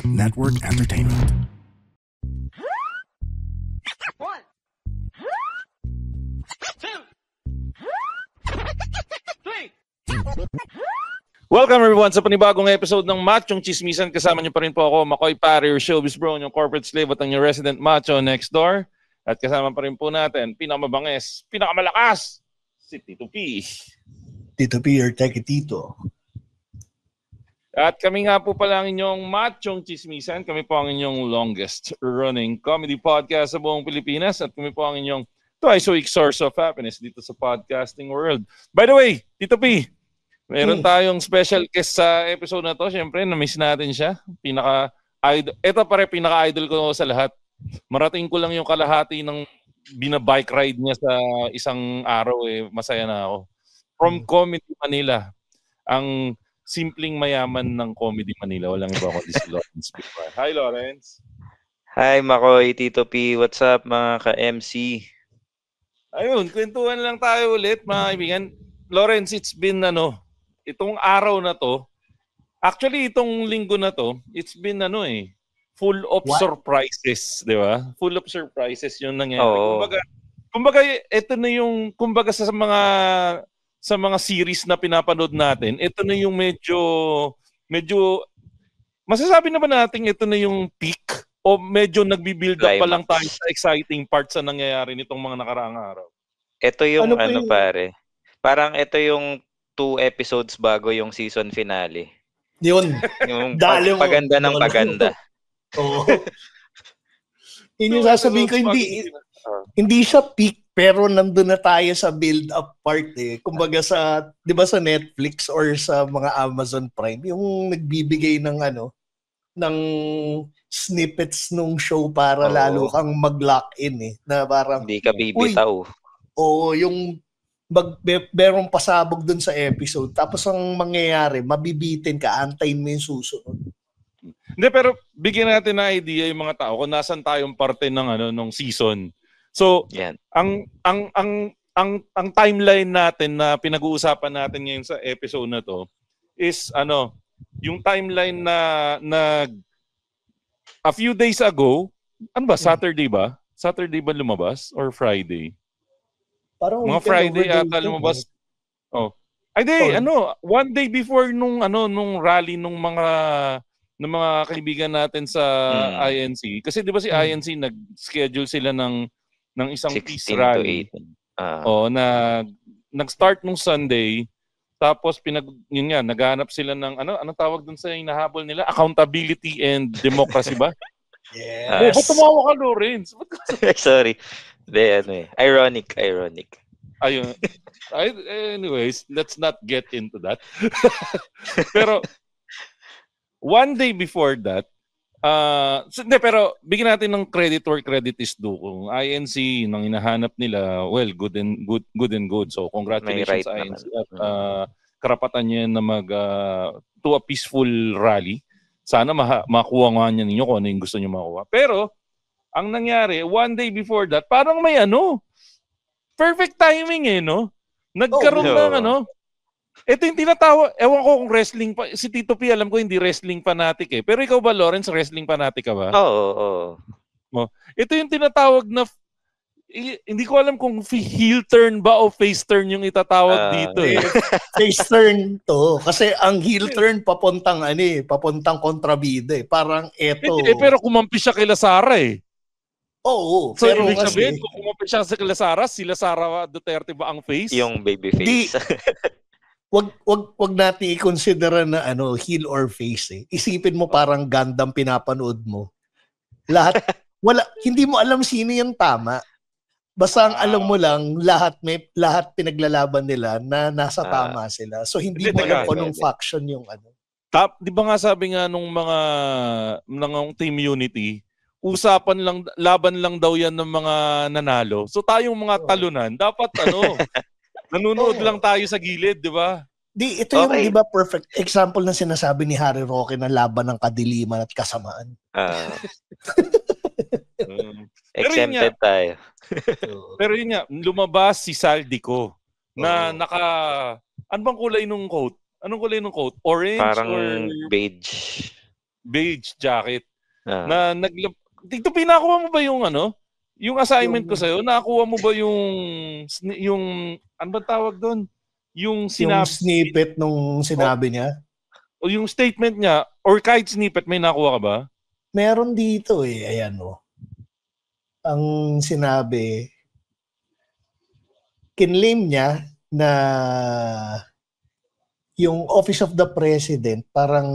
Network Entertainment. One, two, three. Welcome everyone sa panibagong episode ng Machong Chismisan. Kasama niyo pa rin po ako, Makoy Pare, your showbiz bro, yung corporate slave at ang your resident macho next door. At kasama pa rin po natin, pinakamabanges, pinakamalakas, si Tito P. Tito P or Teke Tito. At kami nga po pala ang inyong Machong Chismisan. Kami po ang inyong longest running comedy podcast sa buong Pilipinas. At kami po ang inyong twice a week source of happiness dito sa podcasting world. By the way, Tito P, meron tayong special guest sa episode na to. Siyempre, na-miss natin siya. Ito pinaka-idol ko sa lahat. Marating ko lang yung kalahati ng binabike ride niya sa isang araw. Masaya na ako. From Comedy Manila. Ang simpleng mayaman ng Comedy Manila. Walang iba kundi si Lawrence Bivar. Hi, Lawrence. Hi, Makoy, Tito P. What's up, mga ka-MC? Ayun, kwentuhan lang tayo ulit, mga kaibigan. Lawrence, it's been itong araw na to, actually itong linggo na to, it's been full of surprises, di ba? Full of surprises yung nangyari. Oh. Kumbaga ito na yung sa mga series na pinapanood natin, ito na yung medyo masasabi na ba natin ito na yung peak o medyo nagbi-build up pa lang tayo sa exciting parts na nangyayari nitong mga nakaraang araw? Ito yung pare. Parang ito yung 2 episodes bago yung season finale. Yun. Yung paganda ng paganda. Oo. Yun yung sasabihin ko, hindi siya peak, pero nandun na tayo sa build-up part eh. Kumbaga di ba sa Netflix or sa mga Amazon Prime, yung nagbibigay ng snippets nung show para lalo kang mag-lock in eh. Na parang, hindi ka bibitaw. Oo, yung merong pasabog dun sa episode. Tapos ang mangyayari, mabibitin ka, antayin mo yung susunod. Hindi, pero bigyan natin na idea yung mga tao kung nasan tayong parte ng nung season. So, yan. Ang timeline natin na pinag-uusapan natin ngayon sa episode na to is yung timeline na a few days ago, Saturday ba? Saturday ba lumabas or Friday? Parang mga Friday ata lumabas. One day before nung rally nung mga kaibigan natin sa INC. Kasi 'di ba si INC nag-schedule sila ng isang peace rally. Nag-start nung Sunday. Tapos naghanap sila ng anong tawag dun sa hinahabol nila? Accountability and democracy ba? Yes. Ba't tumawa ka, Lawrence? Sorry. Ironic. Ayun. Anyways, let's not get into that. Pero one day before that, pero bigyan natin ng credit where credit is due. Kung INC nang hinahanap nila, well, good and good. So congratulations sa INC at karapatan niya na to a peaceful rally. Sana makuha nga niya ninyo kung ano yung gusto niyo makuha. Pero ang nangyari, one day before that, parang may perfect timing Nagkaroon ng ito yung tinatawag, ewan ko kung wrestling pa, si Tito P alam ko hindi wrestling fanatic eh. Pero ikaw ba, Lawrence, wrestling fanatic ka ba? Oo. Ito yung tinatawag na, hindi ko alam kung heel turn ba o face turn yung itatawag dito eh. Face turn to. Kasi ang heel turn papuntang kontrabida eh. Parang eto. Pero kumampi siya kay Sara eh. Oo. So, ibig sabihin, kung kumampi siya sa sila Sara Duterte ba ang face? Yung baby face. Wag natin i-consider na heel or face eh. Isipin mo parang Gundam pinapanood mo. Hindi mo alam sino yung tama. Basta ang alam mo lang, lahat pinaglalaban nila na nasa tama sila. So hindi mo alam kung anong faction yung Di ba nga sabi nga nung mga Team Unity, laban lang daw yan ng mga nanalo. So tayong mga talunan, dapat nanonood lang tayo sa gilid, di ba? Ito yung, di ba, perfect example na sinasabi ni Harry Roque na laban ng kadiliman at kasamaan. Exempted tayo. Pero yun nga, lumabas si Saldico na ano bang kulay nung coat? Anong kulay nung coat? Orange parang or beige. beige jacket na Dito pinakuha mo ba yung yung assignment ko sa'yo? Nakakuha mo ba yung ano ba tawag doon? Yung snippet nung sinabi niya? O yung statement niya or kahit snippet may nakuha ka ba? Meron dito ayan Ang sinabi, kinlaim niya na yung Office of the President parang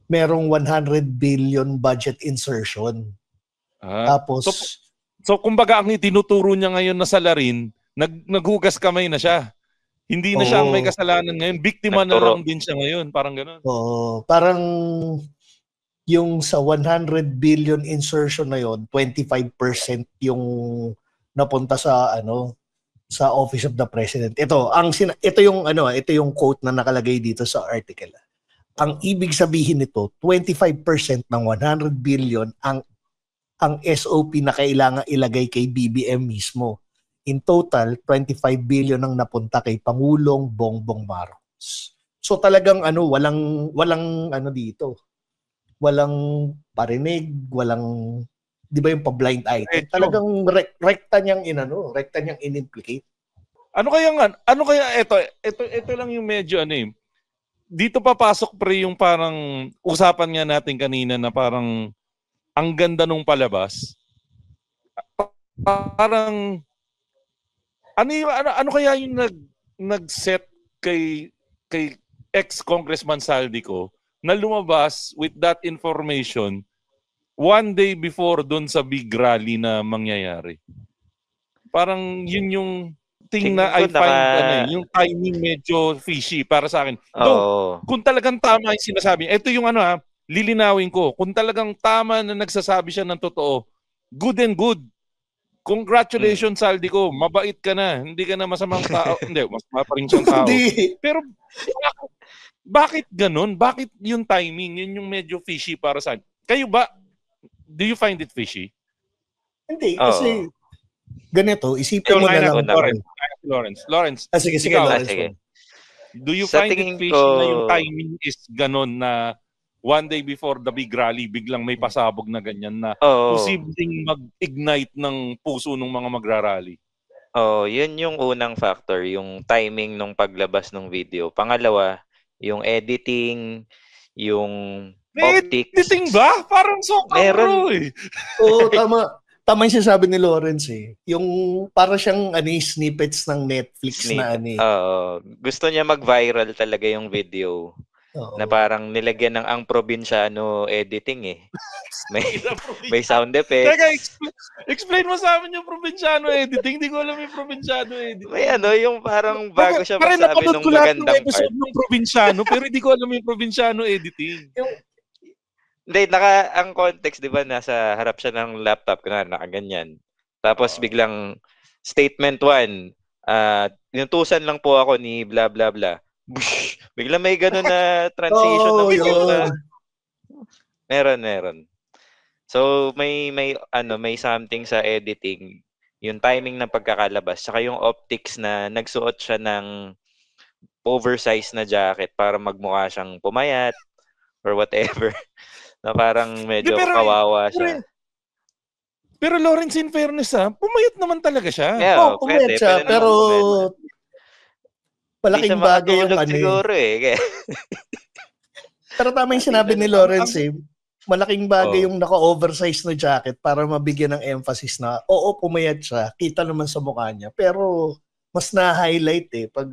merong 100 billion budget insertion. Tapos so kumbaga ang itinuturo niya ngayon na salarin, naghugas kamay na siya. Hindi na siya ang may kasalanan ngayon, biktima na lang din siya ngayon, parang gano'n. Parang yung sa 100 billion insertion na yon, 25% yung napunta sa sa Office of the President. Ito yung quote na nakalagay dito sa article. Ang ibig sabihin nito, 25% ng 100 billion ang SOP na kailangan ilagay kay BBM mismo. In total, 25 billion ang napunta kay Pangulong Bongbong Marcos. So talagang walang dito. Walang parinig, walang, di ba yung pa-blind item? Talagang rekta niyang in-implicate. Ano kaya ito lang yung medyo dito papasok yung parang usapan nga natin kanina na parang ang ganda nung palabas. Parang ano kaya yung nag-set kay ex-Congressman Saldico na lumabas with that information one day before doon sa big rally na mangyayari. Parang yun yung thing na I find yung timing medyo fishy para sa akin. Though, kung talagang tama yung sinasabi, ito yung lilinawin ko. Kung talagang tama na nagsasabi siya ng totoo, good and good. Congratulations, Saldico. Mabait ka na. Hindi ka na masamang tao. Hindi, masama pa rin siyang tao. Pero bakit ganun? Bakit yung timing? Yun yung medyo fishy para sa akin. Kayo ba? Do you find it fishy? Hindi, kasi ganito, isipin mo na lang. Lawrence. Sige, Lawrence. Sige. Do you find it fishy na yung timing is ganun na one day before the big rally, biglang may pasabog na ganyan na posibleng mag-ignite ng puso ng mga magrarally? Yun yung unang factor, yung timing ng paglabas ng video. Pangalawa, yung editing, yung optics. Editing ba? Parang meron. Tama. Tama yung sinasabi ni Lawrence Yung para siyang snippets ng Netflix na gusto niya mag-viral talaga yung video. Na parang nilagyan ng ang probinsyano editing May sound effects. Teka, explain mo sa amin yung probinsyano editing. Hindi ko alam yung probinsyano editing. May yung parang bago siya magsabi nung magandang part. Episode ng probinsyano, pero hindi ko alam yung probinsyano editing. Hindi, ang context, di ba, nasa harap siya ng laptop, nakaganyan. Tapos biglang, statement 1, inutusan lang po ako ni blah blah blah. Bush! Biglang may gano'n na transition ng video na. Meron. So, may something sa editing, yung timing ng pagkakalabas, saka yung optics na nagsuot siya ng oversized na jacket para magmukha siyang pumayat or whatever. Na parang medyo kawawa siya. Pero Lawrence, in fairness pumayat naman talaga siya. Yeah, pumayat siya, pero malaking bagay yung siguro Pero tama yung sinabi ni Lawrence malaking bagay yung naka-oversize na jacket para mabigyan ng emphasis na pumayat siya, kita naman sa mukha niya, pero mas na-highlight pag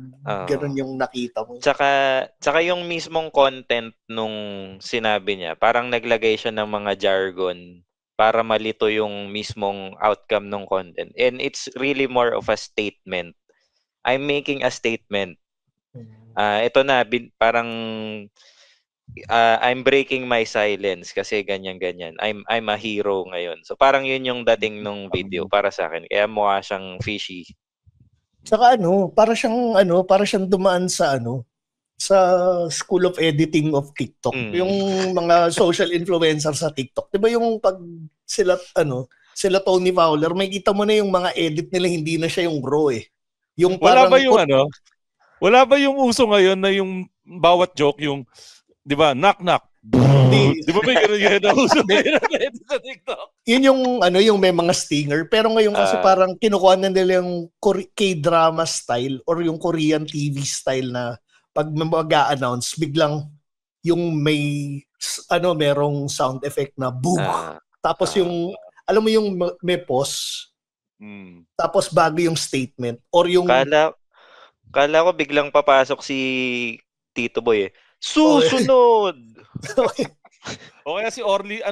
ganun yung nakita mo. Tsaka yung mismong content nung sinabi niya, parang naglagay siya ng mga jargon para malito yung mismong outcome ng content. And it's really more of a statement. I'm making a statement. Ito na, parang I'm breaking my silence kasi ganyan-ganyan. I'm a hero ngayon. So parang yun yung dating nung video para sa akin. Kaya mukha siyang fishy. Saka para siyang dumaan sa sa School of Editing of TikTok. Yung mga social influencer sa TikTok. 'Di ba yung pag sila Tony Fowler, may kita mo na yung mga edit nila, hindi na siya yung raw Yung parang wala ba yung uso ngayon na yung bawat joke yung 'di ba, knock knock, Di ba may ganun na uso sa TikTok? Yun yung may mga stinger. Pero ngayon kasi parang kinukuha na nila yung K-drama style or yung Korean TV style na pag mag-a-announce, biglang yung merong sound effect na boom. Tapos yung, alam mo yung may pause. Tapos bago yung statement or yung... Kala ko biglang papasok si Tito Boy eh. Susunod! O kaya si Orly,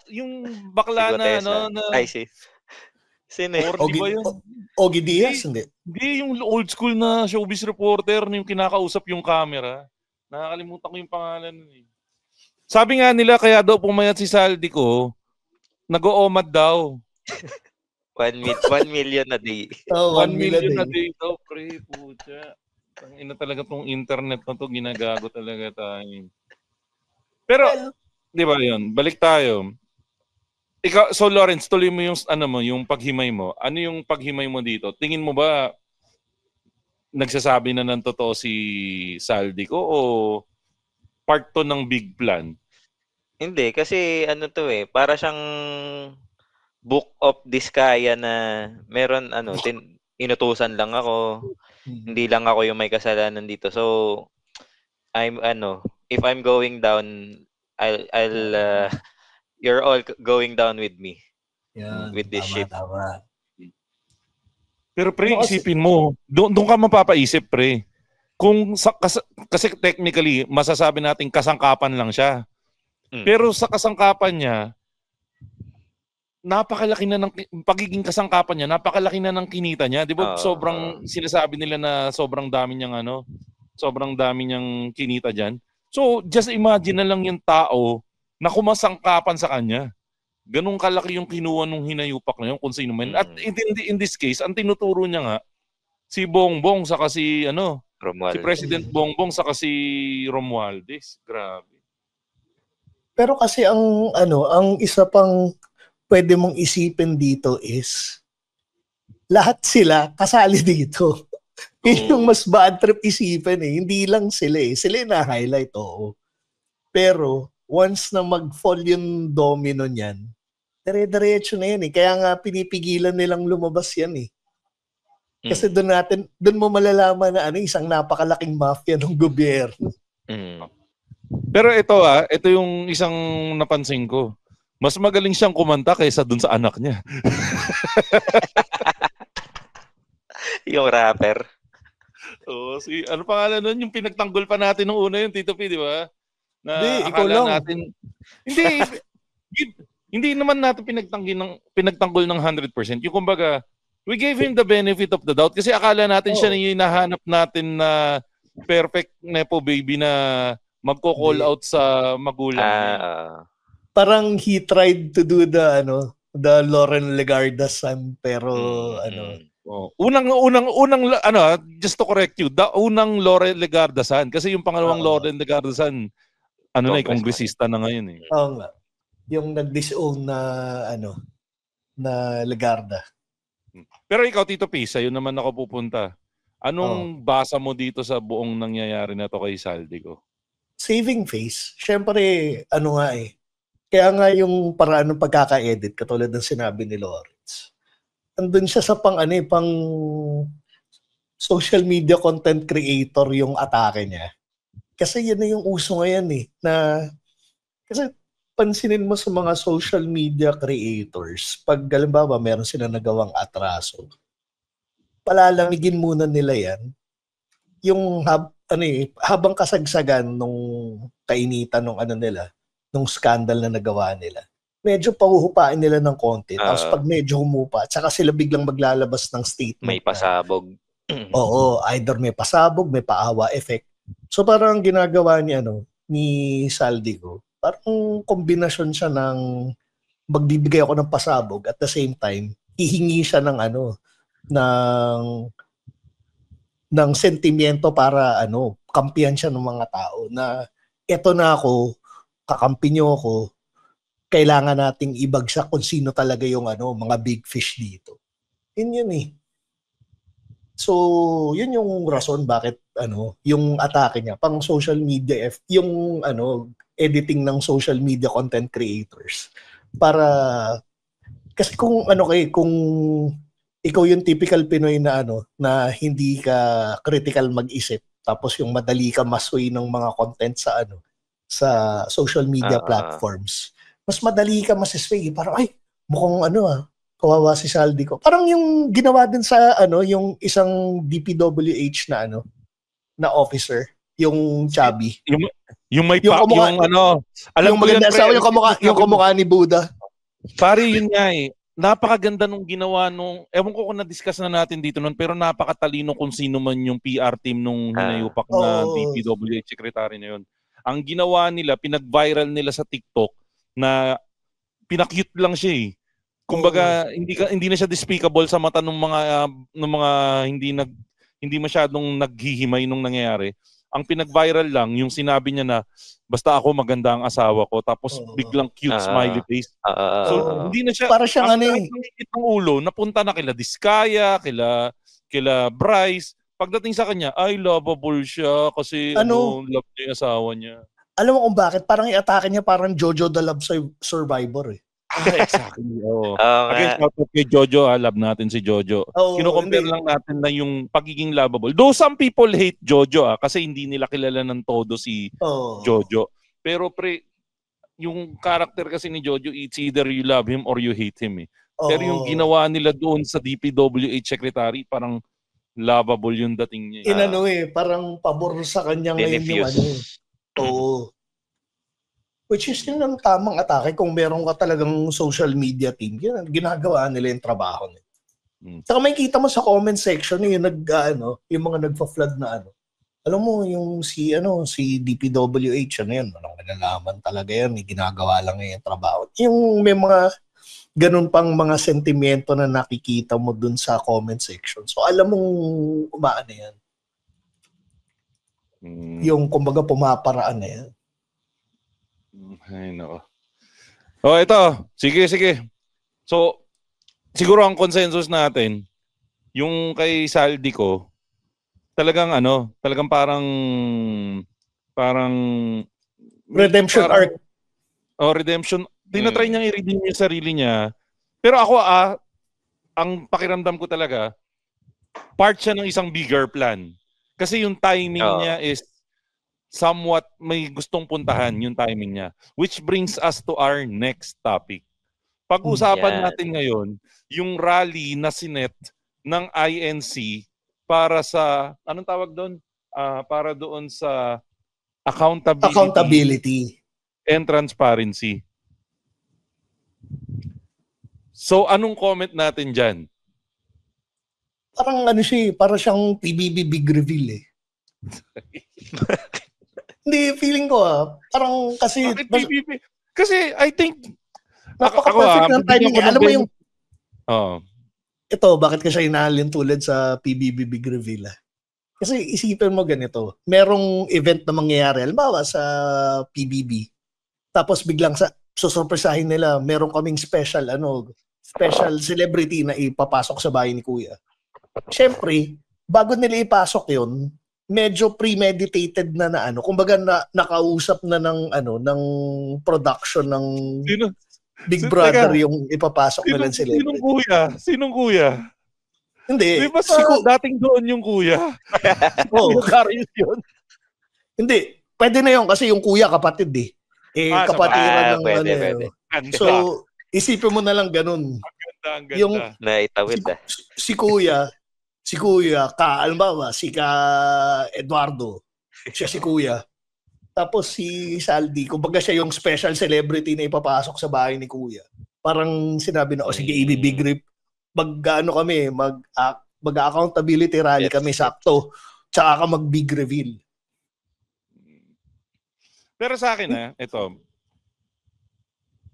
yung bakla na Ay, sino yun? Orly ba yun? Ogie Diaz, hindi. Hindi, yung old school na showbiz reporter na yung kinakausap yung camera. Nakakalimutan ko yung pangalan nun eh. Sabi nga nila, kaya daw pumayat si Saldico, nag-o-omad daw. 1 million a day. 1 million a day daw, pre, pucha. Ang ina talaga tong internet na to, ginagago talaga tayo. Pero, di ba yun? Balik tayo. Ikaw, so Lawrence, tuloy mo yung paghimay mo. Ano yung paghimay mo dito? Tingin mo ba nagsasabi na ng totoo si Saldico o part to ng big plan? Hindi, kasi para siyang book of Diskaya na meron inutusan lang ako. Hindi lang ako yung may kasalanan dito. So if I'm going down, I'll you're all going down with me. Yan, with this ship. Tama. Pero pre, isipin mo, doon ka mapapaisip pre. Kasi technically, masasabi natin kasangkapan lang siya. Pero sa kasangkapan niya, napakalaki na ng pagiging kasangkapan niya, napakalaki na ng kinita niya. 'Di ba? Sobrang sinasabi nila na sobrang dami niyang kinita diyan. So, just imagine na lang yung tao na kumasangkapan sa kanya. Ganun kalaki yung kinuha nung hinayupak na yun kung sino man. At in this case, ang tinuturo niya nga si Bongbong saka si Romualdez. Si President Bongbong saka si Romualdez. Grabe. Pero kasi ang isa pang pwede mong isipin dito is lahat sila kasali dito. Yun yung mas bad trip isipin eh. Hindi lang sila eh. Sila yung na-highlight, oo. Pero once na mag-fall yung domino niyan, dire-diretso na yan eh. Kaya nga pinipigilan nilang lumabas yan eh. Kasi doon mo malalaman na isang napakalaking mafia ng gobyerno. Pero ito yung isang napansin ko. Mas magaling siyang kumanta kaysa dun sa anak niya. Yung rapper. Ano pangalan nun? Yung pinagtanggol pa natin nung una yung Tito P, di ba? Hindi, ikaw lang. Hindi naman natin pinagtanggol ng 100%. Yung kumbaga, we gave him the benefit of the doubt kasi akala natin siya na yung hinahanap natin na perfect nepo baby na magko-call out sa magulang niya. Parang he tried to do the Lauren Legarda son pero unang just to correct you, the unang Lauren Legarda son kasi yung pangalawang Lauren Legarda son kongresista na ngayon eh. Oo nga. Yung nag-disown na Legarda. Pero ikaw Tito P, sa'yo naman ako pupunta. Anong basa mo dito sa buong nangyayari na to kay Saldico? Saving face. Siyempre, kaya nga yung paraan ng pagkaka-edit, katulad ng sinabi ni Lawrence, andun siya sa pang social media content creator yung atake niya. Kasi yan na yung uso ngayon eh. Kasi pansinin mo sa mga social media creators, pag halimbawa meron sila nagawang atraso, palalamigin muna nila yan. Yung habang kasagsagan nung kainitan nung nung scandal na nagawa nila, medyo pahuhupain nila ng konti. Tapos pag medyo humupa, tsaka sila biglang maglalabas ng statement. May pasabog. Oo, either may pasabog, may paawa effect. So parang ginagawa ni Saldico, parang kombinasyon siya ng magbibigay ako ng pasabog at the same time, hihingi siya ng sentimiento para kampihan siya ng mga tao na eto na ako, kakampi niyo ako, kailangan nating ibagsak kung sino talaga yung mga big fish dito. Yun eh. So, yun yung rason bakit yung atake niya pang social media yung editing ng social media content creators. Para kasi kung kung ikaw yung typical Pinoy na na hindi ka critical mag-isip, tapos yung madali ka masway ng mga content sa social media platforms. Mas madali ka masisway, parang ay mukhang kawawa si Saldi ko. Parang yung ginawa din sa yung isang DPWH na na officer, yung chubby. Yung may yung kamukha, alam yung maganda sa yung kamukha ni Buddha. Pare, yun nga napakaganda nung ginawa ewan ko kung na-discuss na natin dito nun, pero napakatalino kung sino man yung PR team nung hinayupak na DPWH secretary na yun. Ang ginawa nila, pinag-viral nila sa TikTok na pinakute lang siya eh. Kumbaga, hindi na siya despicable sa mata ng mga hindi masyadong naghihimay nung nangyayari. Ang pinag-viral lang, yung sinabi niya na basta ako maganda ang asawa ko, tapos biglang cute smiley face. So hindi na siya para siyang ang ulo, napunta na kila Diskaya, kila Bryce. Pagdating sa kanya, ay lovable siya kasi love niya yung asawa niya. Alam mo kung bakit? Parang i-atake niya parang Jojo the Love Survivor eh. Exactly. Again, shout out kay Jojo. Love natin si Jojo. Kino-compare lang natin na yung pagiging lovable. Though some people hate Jojo kasi hindi nila kilala ng todo si Jojo. Pero yung character kasi ni Jojo, it's either you love him or you hate him eh. Pero yung ginawa nila doon sa DPWH secretary, parang lovable yung dating niya. Parang pabor sa kanya ngayon yung which is yun ang tamang atake kung meron ka talagang social media team. Yan, ginagawa nila yung trabaho nila. Saka may kita mo sa comment section yung yung mga nagfa-flood na Alam mo yung si DPWH yan, walang nalalaman talaga yan, ginagawa lang yung trabaho. Yung may mga ganun pang mga sentimento na nakikita mo dun sa comment section. So alam mong umaano yan. Yung kumbaga pumaparaan na yan. Ay, nako. Ito. Sige. So, siguro ang consensus natin, yung kay Saldi ko, talagang parang redemption arc. Redemption. Tinatry niyang i-redeem yung sarili niya. Pero ako, ang pakiramdam ko talaga, part siya ng isang bigger plan. Kasi yung timing niya is somewhat may gustong puntahan yung timing niya. Which brings us to our next topic. Pag-usapan natin ngayon, yung rally na sinet ng INC para sa, anong tawag doon? Para doon sa accountability and transparency. So, anong comment natin dyan? Parang para siyang PBB Big Reveal eh. Hindi, feeling ko parang kasi PBB? Kasi I think napaka-perfect ng timing. Alam mo yung ito, bakit ka siya inaalin tulad sa PBB Big Reveal Kasi isipin mo ganito, merong event na mangyayari, halimbawa sa PBB, tapos biglang susurpresahin nila, meron kaming special celebrity na ipapasok sa bahay ni Kuya. Siyempre, bago nila ipasok yun, medyo premeditated na kumbaga nakausap na ng production ng Big Brother yung ipapasok nila ng celebrity. Sinong kuya? Hindi. Di ba dating doon yung kuya? Darius yun? Hindi. Pwede na yun kasi yung kuya kapatid eh. Kapatiran ng pwede. So, isipin mo na lang ganun. Ang ganda. Yung naitawid si kuya, halimbawa, si Eduardo, siya si kuya. Tapos si Saldi, kumbaga siya yung special celebrity na ipapasok sa bahay ni kuya. Parang sinabi na, sige, ibibig rip. Kami, mag-accountability rally kami sakto. Tsaka ka mag-big reveal. Pero sa akin ito.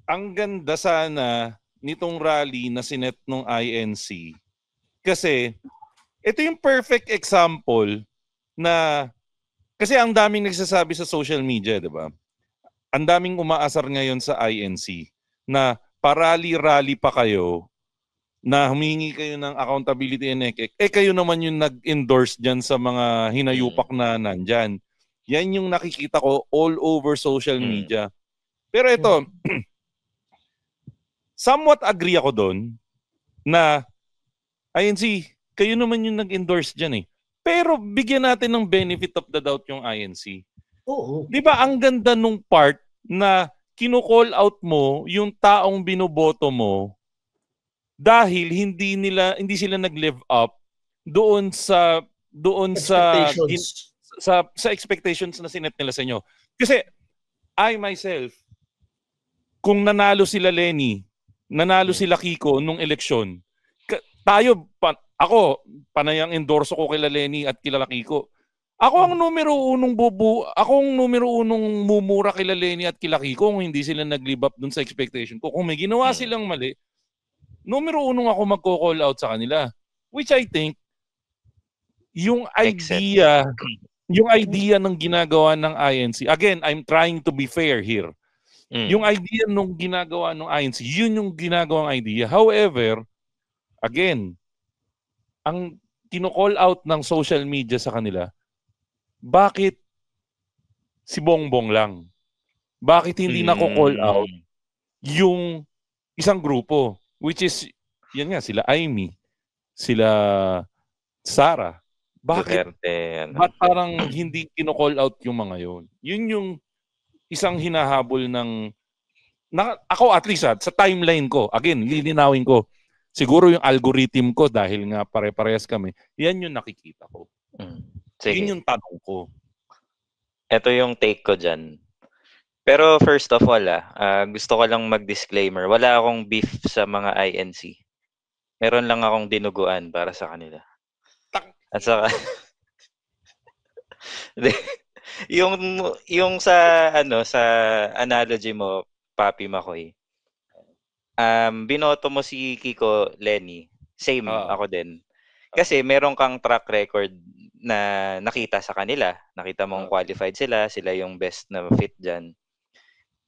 Ang ganda sana nitong rally na sinet ng INC. Kasi ito yung perfect example na kasi ang daming nagsasabi sa social media, 'di ba? Ang daming umaasar ngayon sa INC na parali-rally pa kayo na humingi kayo ng accountability and kayo naman yung nag-endorse diyan sa mga hinayupak na nandyan. Yan yung nakikita ko all over social media. Pero ito, somewhat agree ako doon na INC, kayo naman yung nag-endorse dyan eh. Pero bigyan natin ng benefit of the doubt yung INC. Oo. Di ba ang ganda nung part na kino-call out mo yung taong binoboto mo dahil hindi sila nag-live up doon sa expectations na sinet nila sa inyo. Kasi I myself, kung nanalo sila Lenny, nanalo sila Kiko nung eleksyon, ako, panayang endorso ko kila Lenny at kila Kiko. Ako ang numero unong mumura kila Lenny at kila Kiko kung hindi sila nag-live up dun sa expectation ko. Kung may ginawa silang mali, numero unong ako magko-call out sa kanila. Which I think, yung idea ng ginagawa ng INC, again, I'm trying to be fair here. Yung idea nung ginagawa ng INC, yun yung ginagawang idea. However, again, ang kino-call out ng social media sa kanila, bakit si Bongbong lang? Bakit hindi nako-call out yung isang grupo? Which is, yan nga, sila Amy, sila Sara. Bakit parang hindi kino-call out yung mga yon? Yun yung isang hinahabol ng... ako at least sa timeline ko, again, lilinawin ko, siguro yung algorithm ko dahil nga pare-parehas kami, yan yung nakikita ko. Sige. Yun yung tanong ko. Ito yung take ko dyan. Pero first of all, gusto ko lang mag-disclaimer. Wala akong beef sa mga INC. Meron lang akong dinuguan para sa kanila. At saka... yung sa analogy mo, Papi Makoy, binoto mo si Kiko Lenny. Same, ako din. Kasi meron kang track record na nakita sa kanila. Nakita mong qualified sila yung best na fit dyan.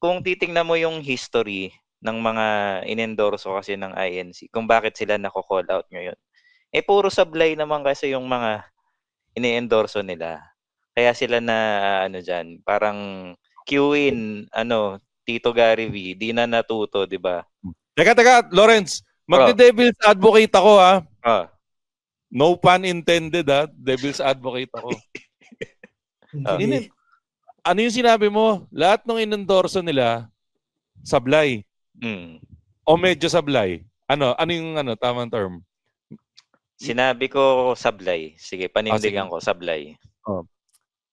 Kung titingnan mo yung history ng mga inendorso kasi ng INC, kung bakit sila nako-call out ngayon, puro sablay naman kasi yung mga ine-endorso nila. Kaya sila na dyan, parang Q-in, Tito Gary V, di na natuto, di ba? Teka, Lawrence, magde-devil's advocate ako ha. No pun intended ha, devil's advocate ako. Ano yung sinabi mo? Lahat ng inendorso nila, sablay. O medyo sablay. Ano yung tamang term? Sinabi ko sablay. Sige, panindigan ko, sablay.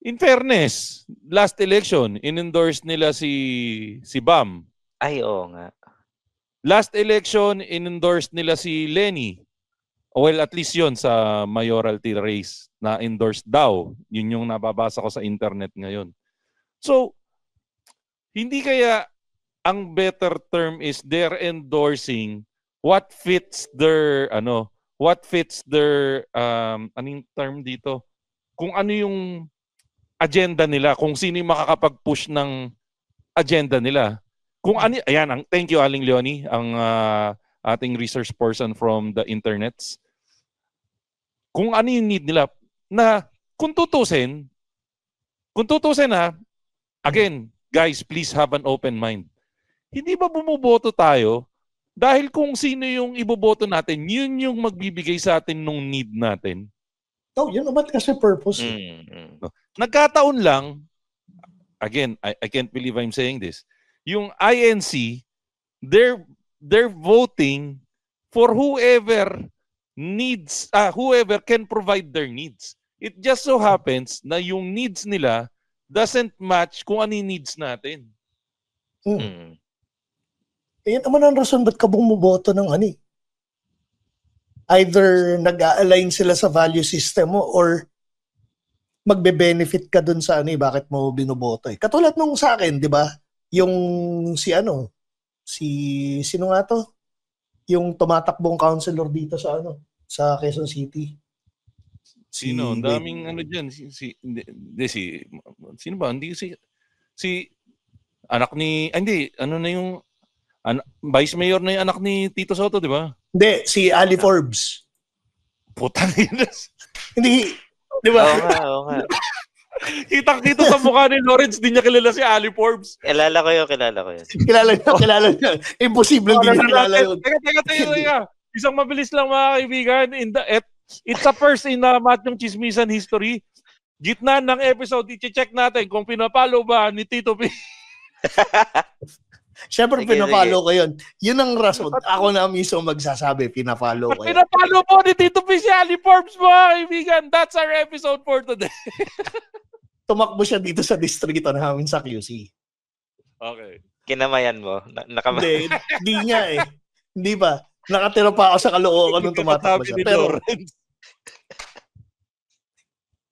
In fairness, last election, in-endorse nila si Bam. Ay, oo nga. Last election, in-endorse nila si Lenny. Well, at least yon sa mayoralty race na endorsed daw. Yun yung nababasa ko sa internet ngayon. So, hindi kaya ang better term is they're endorsing what fits their anong term dito? Kung ano yung agenda nila, kung sino yung makakapag-push ng agenda nila. Kung ano, ayan, thank you Aling Leonie, ang ating research person from the internets. Kung ano yung need nila, na kung tutusin again, guys, please have an open mind. Hindi ba bumuboto tayo dahil kung sino yung iboboto natin, yun yung magbibigay sa atin nung need natin? Yun naman kasi purpose. Nagkataon lang, again, I can't believe I'm saying this, yung INC, they're voting for whoever can provide their needs. It just so happens na yung needs nila doesn't match kung ano yung needs natin. Yan naman ang rason ba't ka bumuboto ng either nag-a-align sila sa value system mo or magbe-benefit ka dun sa bakit mo binoboto. Katulad nung sa akin, di ba? Yung sino nga to? Yung tumatakbong councilor dito sa sa Quezon City. Sino? Ang daming dyan. Sino ba? Hindi si anak ni, yung Vice Mayor na yung anak ni Tito Soto, di ba? Hindi, si Ali Forbes. Putang ina. Hindi, di ba? Oo nga. Kitang-kita sa mukha ni Lawrence, di niya kilala si Ali Forbes. Kilala ko yun. Kilala niya. Imposible hindi niya kilala yun. Teka. Isang mabilis lang mga kaibigan. It's a first in Matyong Chismisan history. Gitna ng episode, i-check natin kung pinapalo ba ni Tito P. Siyempre, pinapalo ko yun. Yun ang rason. Ako na mismo magsasabi, pinapalo ko yun. Pinapalo po ni Tito P si Ali Forbes, mga kaibigan. That's our episode for today. Tumakbo siya dito sa distrito namin sa QC. Okay. Kinamayan mo? Hindi niya eh. Hindi ba? Nakatira pa ako sa Caloocan nung tumatakbo siya. Pero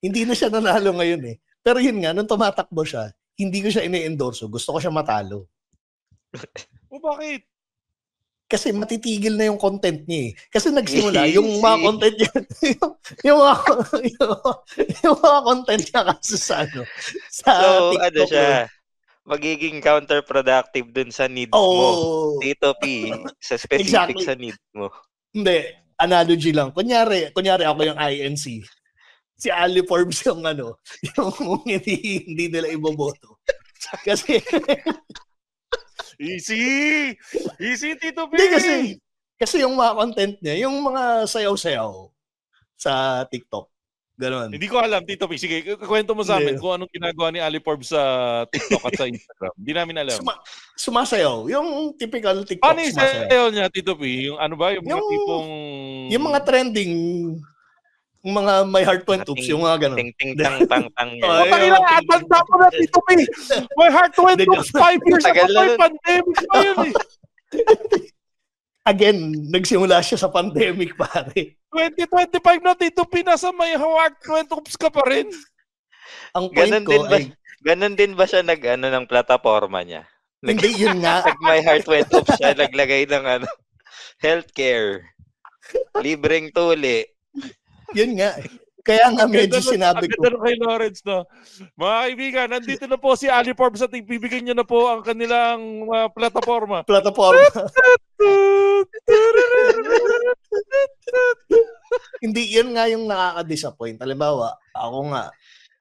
hindi na siya nanalo ngayon eh. Pero yun nga, nung tumatakbo siya, hindi ko siya ini-endorso. Gusto ko siya matalo. O bakit? Kasi matitigil na yung content niya eh. Kasi nagsimula, yung mga content niya, yung mga content niya kasi sa TikTok. Siya, magiging counterproductive dun sa needs mo. Tito P, sa specific sa needs mo. Hindi, analogy lang. Kunyari ako yung INC. Si Ali Forbes yung yung hindi nila iboboto. Kasi Easy, Tito P. Hindi kasi yung mga content niya, yung mga sayaw-sayaw sa TikTok. Ganon. Hindi ko alam, Tito P. Sige, kwento mo sa amin kung anong ginagawa ni Ali Forbes sa TikTok at sa Instagram. Hindi namin alam. Sumasayaw. Yung typical TikTok ano yung sayaw niya, Tito P? Yung ano ba? Yung mga tipong... Yung mga trending... Yung mga may heart went oops, yung mga gano'n. Ting-ting-tang-tang-tang. Patay na, atanda ko na, Tito P. My heart went oops 5 years ago. May pandemic pa yun eh. Again, nagsimula siya sa pandemic, pare. 2025 na, Tito P. Nasa may heart went oops ka pa rin. Ang point ko ay... Ganon din ba siya ng plataforma niya? Hindi, yun nga. My heart went oops siya, naglagay ng healthcare. Libreng tuli. Yun nga. Kaya nga medyo sinabi ko. Ang kay Lawrence, no? Mga kaibigan, nandito na po si Ali Forbes at ibibigay niya na po ang kanilang plataforma. Hindi, yun nga yung nakaka-disappoint. Halimbawa, ako nga,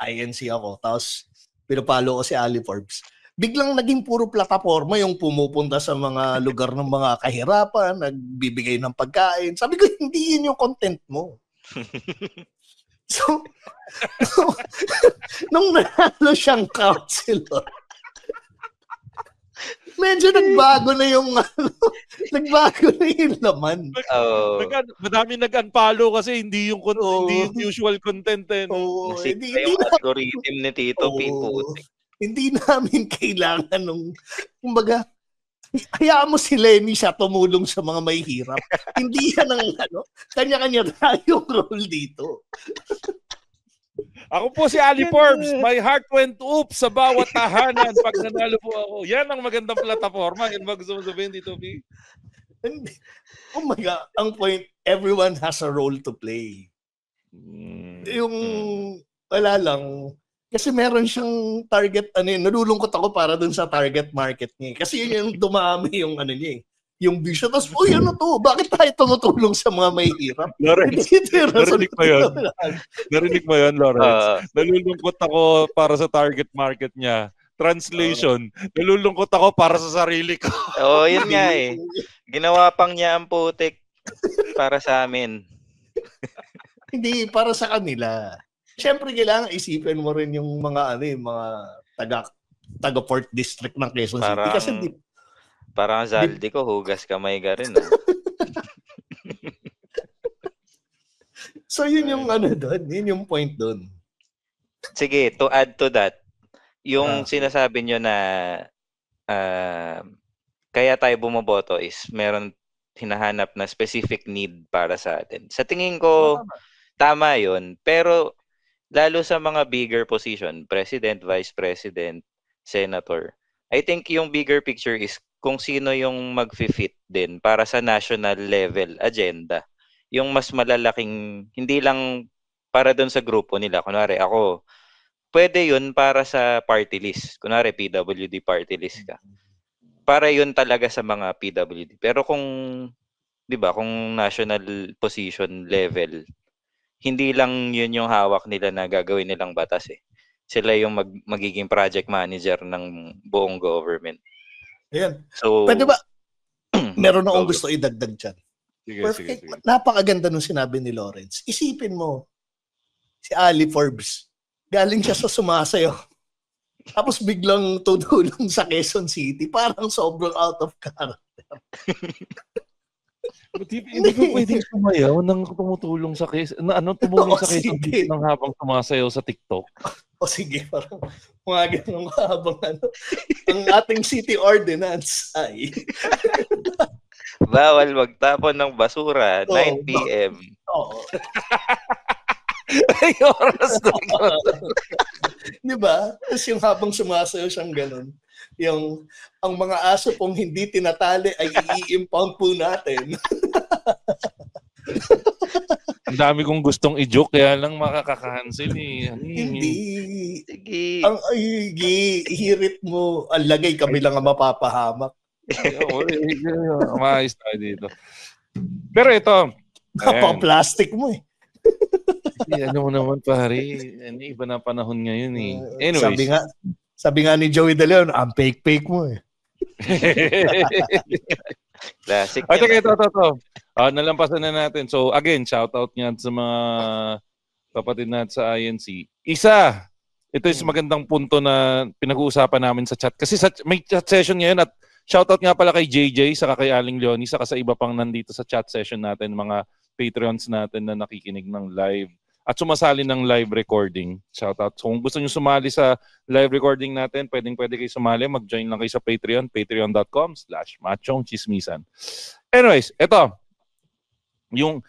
INC ako, tapos pinapalo ko si Ali Forbes. Biglang naging puro plataforma yung pumupunta sa mga lugar ng mga kahirapan, nagbibigay ng pagkain. Sabi ko, hindi yun yung content mo. So, nung nanalo siyang councilor, medyo nagbago na yung laman. Madami nag-unfollow kasi hindi yung usual content eh. Hindi yung algorithm ni Tito P. Hindi namin kailangan nung kumbaga hayaan mo si Lenny siya tumulong sa mga may hirap. Hindi yan ang kanya-kanya tayong role dito. Ako po si Ali Forbes. My heart went oops sa bawat tahanan pag nanalo po ako. Yan ang magandang plataforma. Yan ba gusto mo sabihin dito, P? Oh my God. Ang point, everyone has a role to play. Yung wala lang. Kasi meron siyang target, nalulungkot ako para dun sa target market niya. Kasi yun yung dumami yung niya yung vision. Tapos, ano to? Bakit tayo tumutulong sa mga may hirap? Lawrence, narinig mo yun, Lawrence? Nalulungkot ako para sa target market niya. Translation, nalulungkot ako para sa sarili ko. Yun nga eh. Ginawa pang niya ang putik para sa amin. Hindi, para sa kanila. Siyempre, kailangan isipin mo rin yung mga mga taga 4th District ng Quezon City. Kasi parang Zaldi ko, hugas kamay ka rin. So, yun yung doon. Yun yung point doon. Sige, to add to that, yung sinasabi nyo na kaya tayo bumoboto is meron hinahanap na specific need para sa atin. Sa tingin ko, tama yun. Pero, lalo sa mga bigger position, president, vice president, senator, I think yung bigger picture is kung sino yung mag-fit din para sa national level agenda. Yung mas malalaking, hindi lang para doon sa grupo nila. Kunwari, ako, pwede yun para sa party list. Kunwari, PWD party list ka. Para yun talaga sa mga PWD. Pero kung, di ba, kung national position level, hindi lang yun yung hawak nila na gagawin nilang batas eh. sila yung magiging project manager ng buong government. Ayan. So, Pwede ba, meron akong Go, go. gusto idagdag dyan. Sige, Perfect. sige. Napakaganda nung sinabi ni Lawrence. Isipin mo, si Ali Forbes, galing siya sa sumasayaw. Tapos biglang tutulong sa Quezon City. Parang sobrang out of character. Hindi ko pwedeng sumayaw nang tumutulong sa tumulong sa Quezon City nang habang sumasayaw sa TikTok. O sige, parang mga ganun habang ang ating city ordinance ay bawal magtapon ng basura, Oo. 9 p.m. oo. Ay, oras na. Di ba? Tapos yung habang sumasayaw siyang ganun, yung ang mga aso pong hindi tinatali ay i-impound po natin. Ang dami kong gustong i-joke kaya lang makaka-cancel eh. Hindi. Sige. Ang hirit mo, ang lagay kami lang ang mapapahamak. Maayos tayo dito. Pero ito, Napaka-plastic mo eh. ano mo naman pare, iba na panahon ngayon eh. Anyways. Sabi nga ni Joey De Leon, ang fake mo eh. Classic. Okay, ito. Nalampasan na natin. So again, shoutout nga sa mga kapatid natin sa INC. Ito is magandang punto na pinag-uusapan namin sa chat. Kasi may chat session ngayon at shoutout nga pala kay JJ, saka kay Aling Leonie, saka sa iba pang nandito sa chat session natin, mga Patreons natin na nakikinig ng live at sumasali ng live recording. Shoutout. So kung gusto nyo sumali sa live recording natin, pwede kayo sumali. Mag-join lang kayo sa Patreon, patreon.com/machongchismisan. Anyways, ito. Yung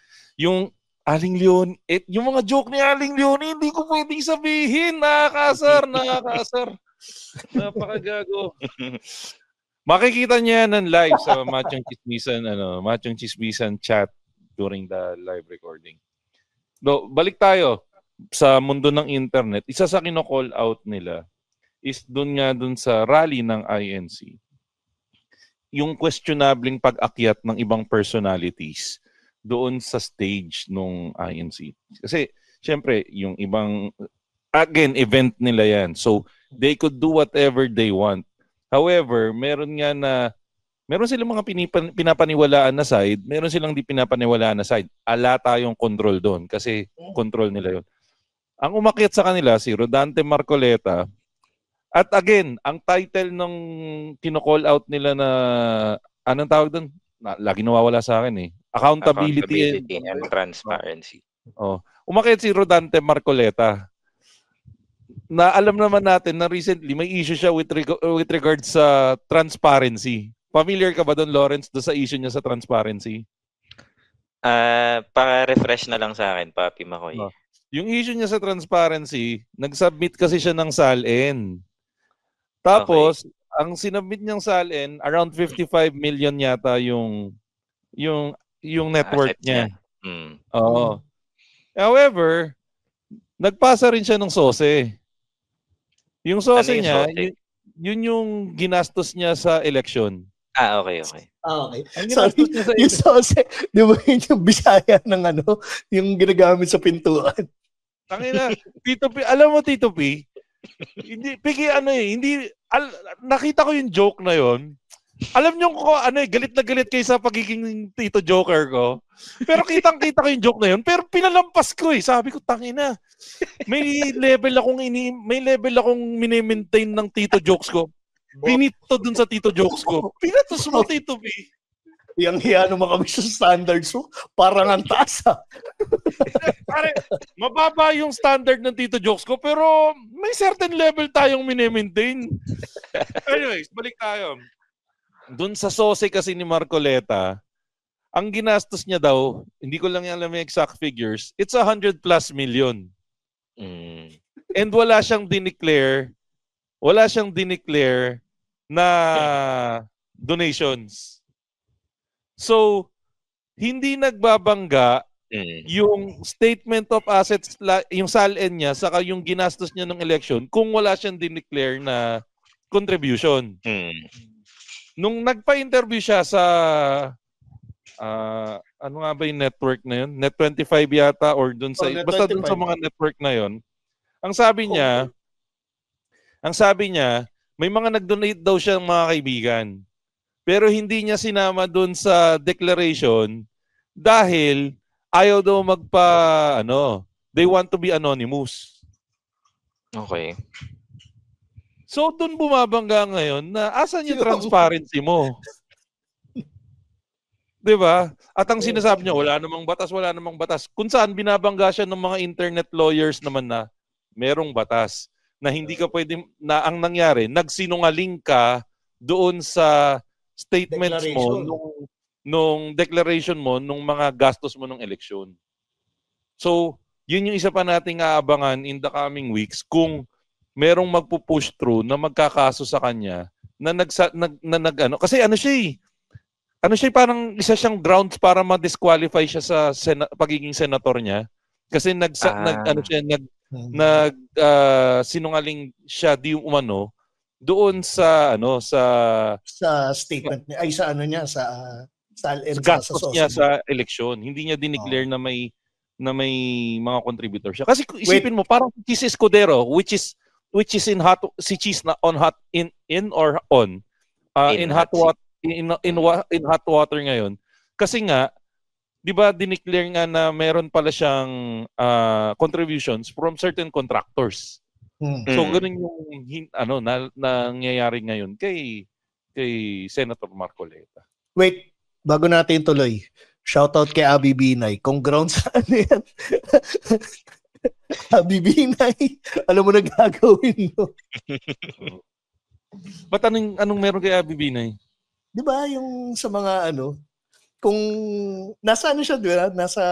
Aling Leon, yung mga joke ni Aling Leon, hindi ko pwedeng sabihin. Nakakasar. Napakagago. Makikita niya yan ng live sa Machong Chismisan chat during the live recording. Balik tayo sa mundo ng internet. Isa sa kino-call out nila is dun sa rally ng INC. Yung questionabling pag-akyat ng ibang personalities doon sa stage nung INC. Kasi, syempre, yung ibang, again, event nila yan. So, they could do whatever they want. However, meron silang mga pinapaniwalaan na side, meron silang di pinapaniwalaan na side. Ala tayong control doon kasi control nila yon. Ang umakyat sa kanila si Rodante Marcoleta. At again, ang title ng kino-call out nila na anong tawag doon? Lagi nawawala sa akin eh. Accountability and transparency. Umakyat si Rodante Marcoleta. Na alam naman natin na recently may issue siya with regards sa transparency. Familiar ka ba doon, Lawrence, doon sa issue niya sa transparency? Pa-refresh na lang sa akin, Papi Makoy. Yung issue niya sa transparency, nag-submit kasi siya ng SALN. Tapos, ang sinubmit niyang SALN, around 55 million yata yung network niya. Oo. However, nagpasa rin siya ng SOSE. Yung SOSE niya, yun yung ginastos niya sa election. Okay. Okay. Sorry, yung SOSE, di ba yun yung Bisaya ng yung ginagamit sa pintuan? Tangina, Tito P, alam mo Tito P, nakita ko yung joke na yon. Alam niyo ko galit na galit kayo sa pagiging Tito Joker ko. Pero kitang-kita ko yung joke na yon, pero pinalampas ko eh. Sabi ko, tangina. May level akong mini-maintain ng Tito jokes ko. Binito dun sa Tito jokes ko. Pinatos mo, Tito P. Yang hiya naman kami sa standards mo. Parang ang taas Pare, mababa yung standard ng Tito jokes ko, pero may certain level tayong mini-maintain. Anyways, balik tayo. Doon sa SOSE kasi ni Marcoleta, ang ginastos niya daw, hindi ko lang alam yung exact figures, it's 100 plus million. And wala siyang dineclare na donations. So, hindi nagbabangga yung statement of assets, yung SALN niya, saka yung ginastos niya ng election kung wala siyang dineclare na contribution. Nung nagpa-interview siya sa ano nga ba yung network na yun? Net25 yata or dun sa basta dun sa mga network na yun. Ang sabi niya, Ang sabi niya, may mga nag-donate daw siya ng mga kaibigan. Pero hindi niya sinama doon sa declaration dahil ayaw daw they want to be anonymous. Okay. So doon bumabangga ngayon na asan yung transparency mo? 'Di ba? At ang sinasabi niya, wala namang batas. Kung saan binabangga siya ng mga internet lawyers naman na merong batas na hindi ka pwedeng, na ang nangyari, nagsinungaling ka doon sa statements mo nung declaration mo nung mga gastos mo ng eleksyon. So, yun yung isa pa nating aabangan in the coming weeks kung merong magpo-push through na magkakaso sa kanya na kasi parang isa siyang grounds para ma-disqualify siya sa pagiging senator niya kasi sinungaling siya di umano doon sa statement niya ay sa gastos niya sa eleksyon. Hindi niya dineclare na may mga contributor siya. Kasi isipin mo parang Cheese Escudero which is in hot water ngayon. Kasi nga 'di ba dineclare nga na meron pala siyang contributions from certain contractors. So ganun yung nangyayari ngayon kay Senator Marcoleta. Wait, bago natin tuloy. Shoutout kay Abby Binay. Kung grounds yan. Abby Binay, alam mo na gagawin mo. Ba't anong meron kay Abby Binay? Di ba yung sa mga kung nasa siya, di ba? Nasa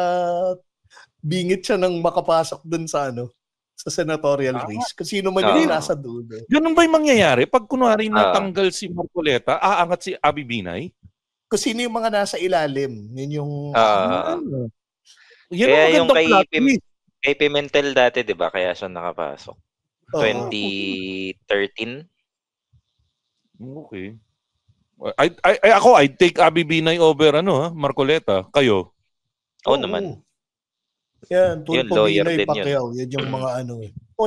bingit siya nang makapasok dun sa sa senatorial race. Kasi sino man yung nasa dulo. Ganun ba yung mangyayari? Pag kunwari natanggal si Marcoleta, aangat si Abby Binay? Kung sino yung mga nasa ilalim. Yun yung... Kaya yung kay Pimentel dati, di ba? Kaya siya nakapasok. 2013? Okay. I'd take Abby Binay over Marcoleta. Kayo? Oo naman. Yan, yun, lawyer Binay, din Pacquiao, yun yung mga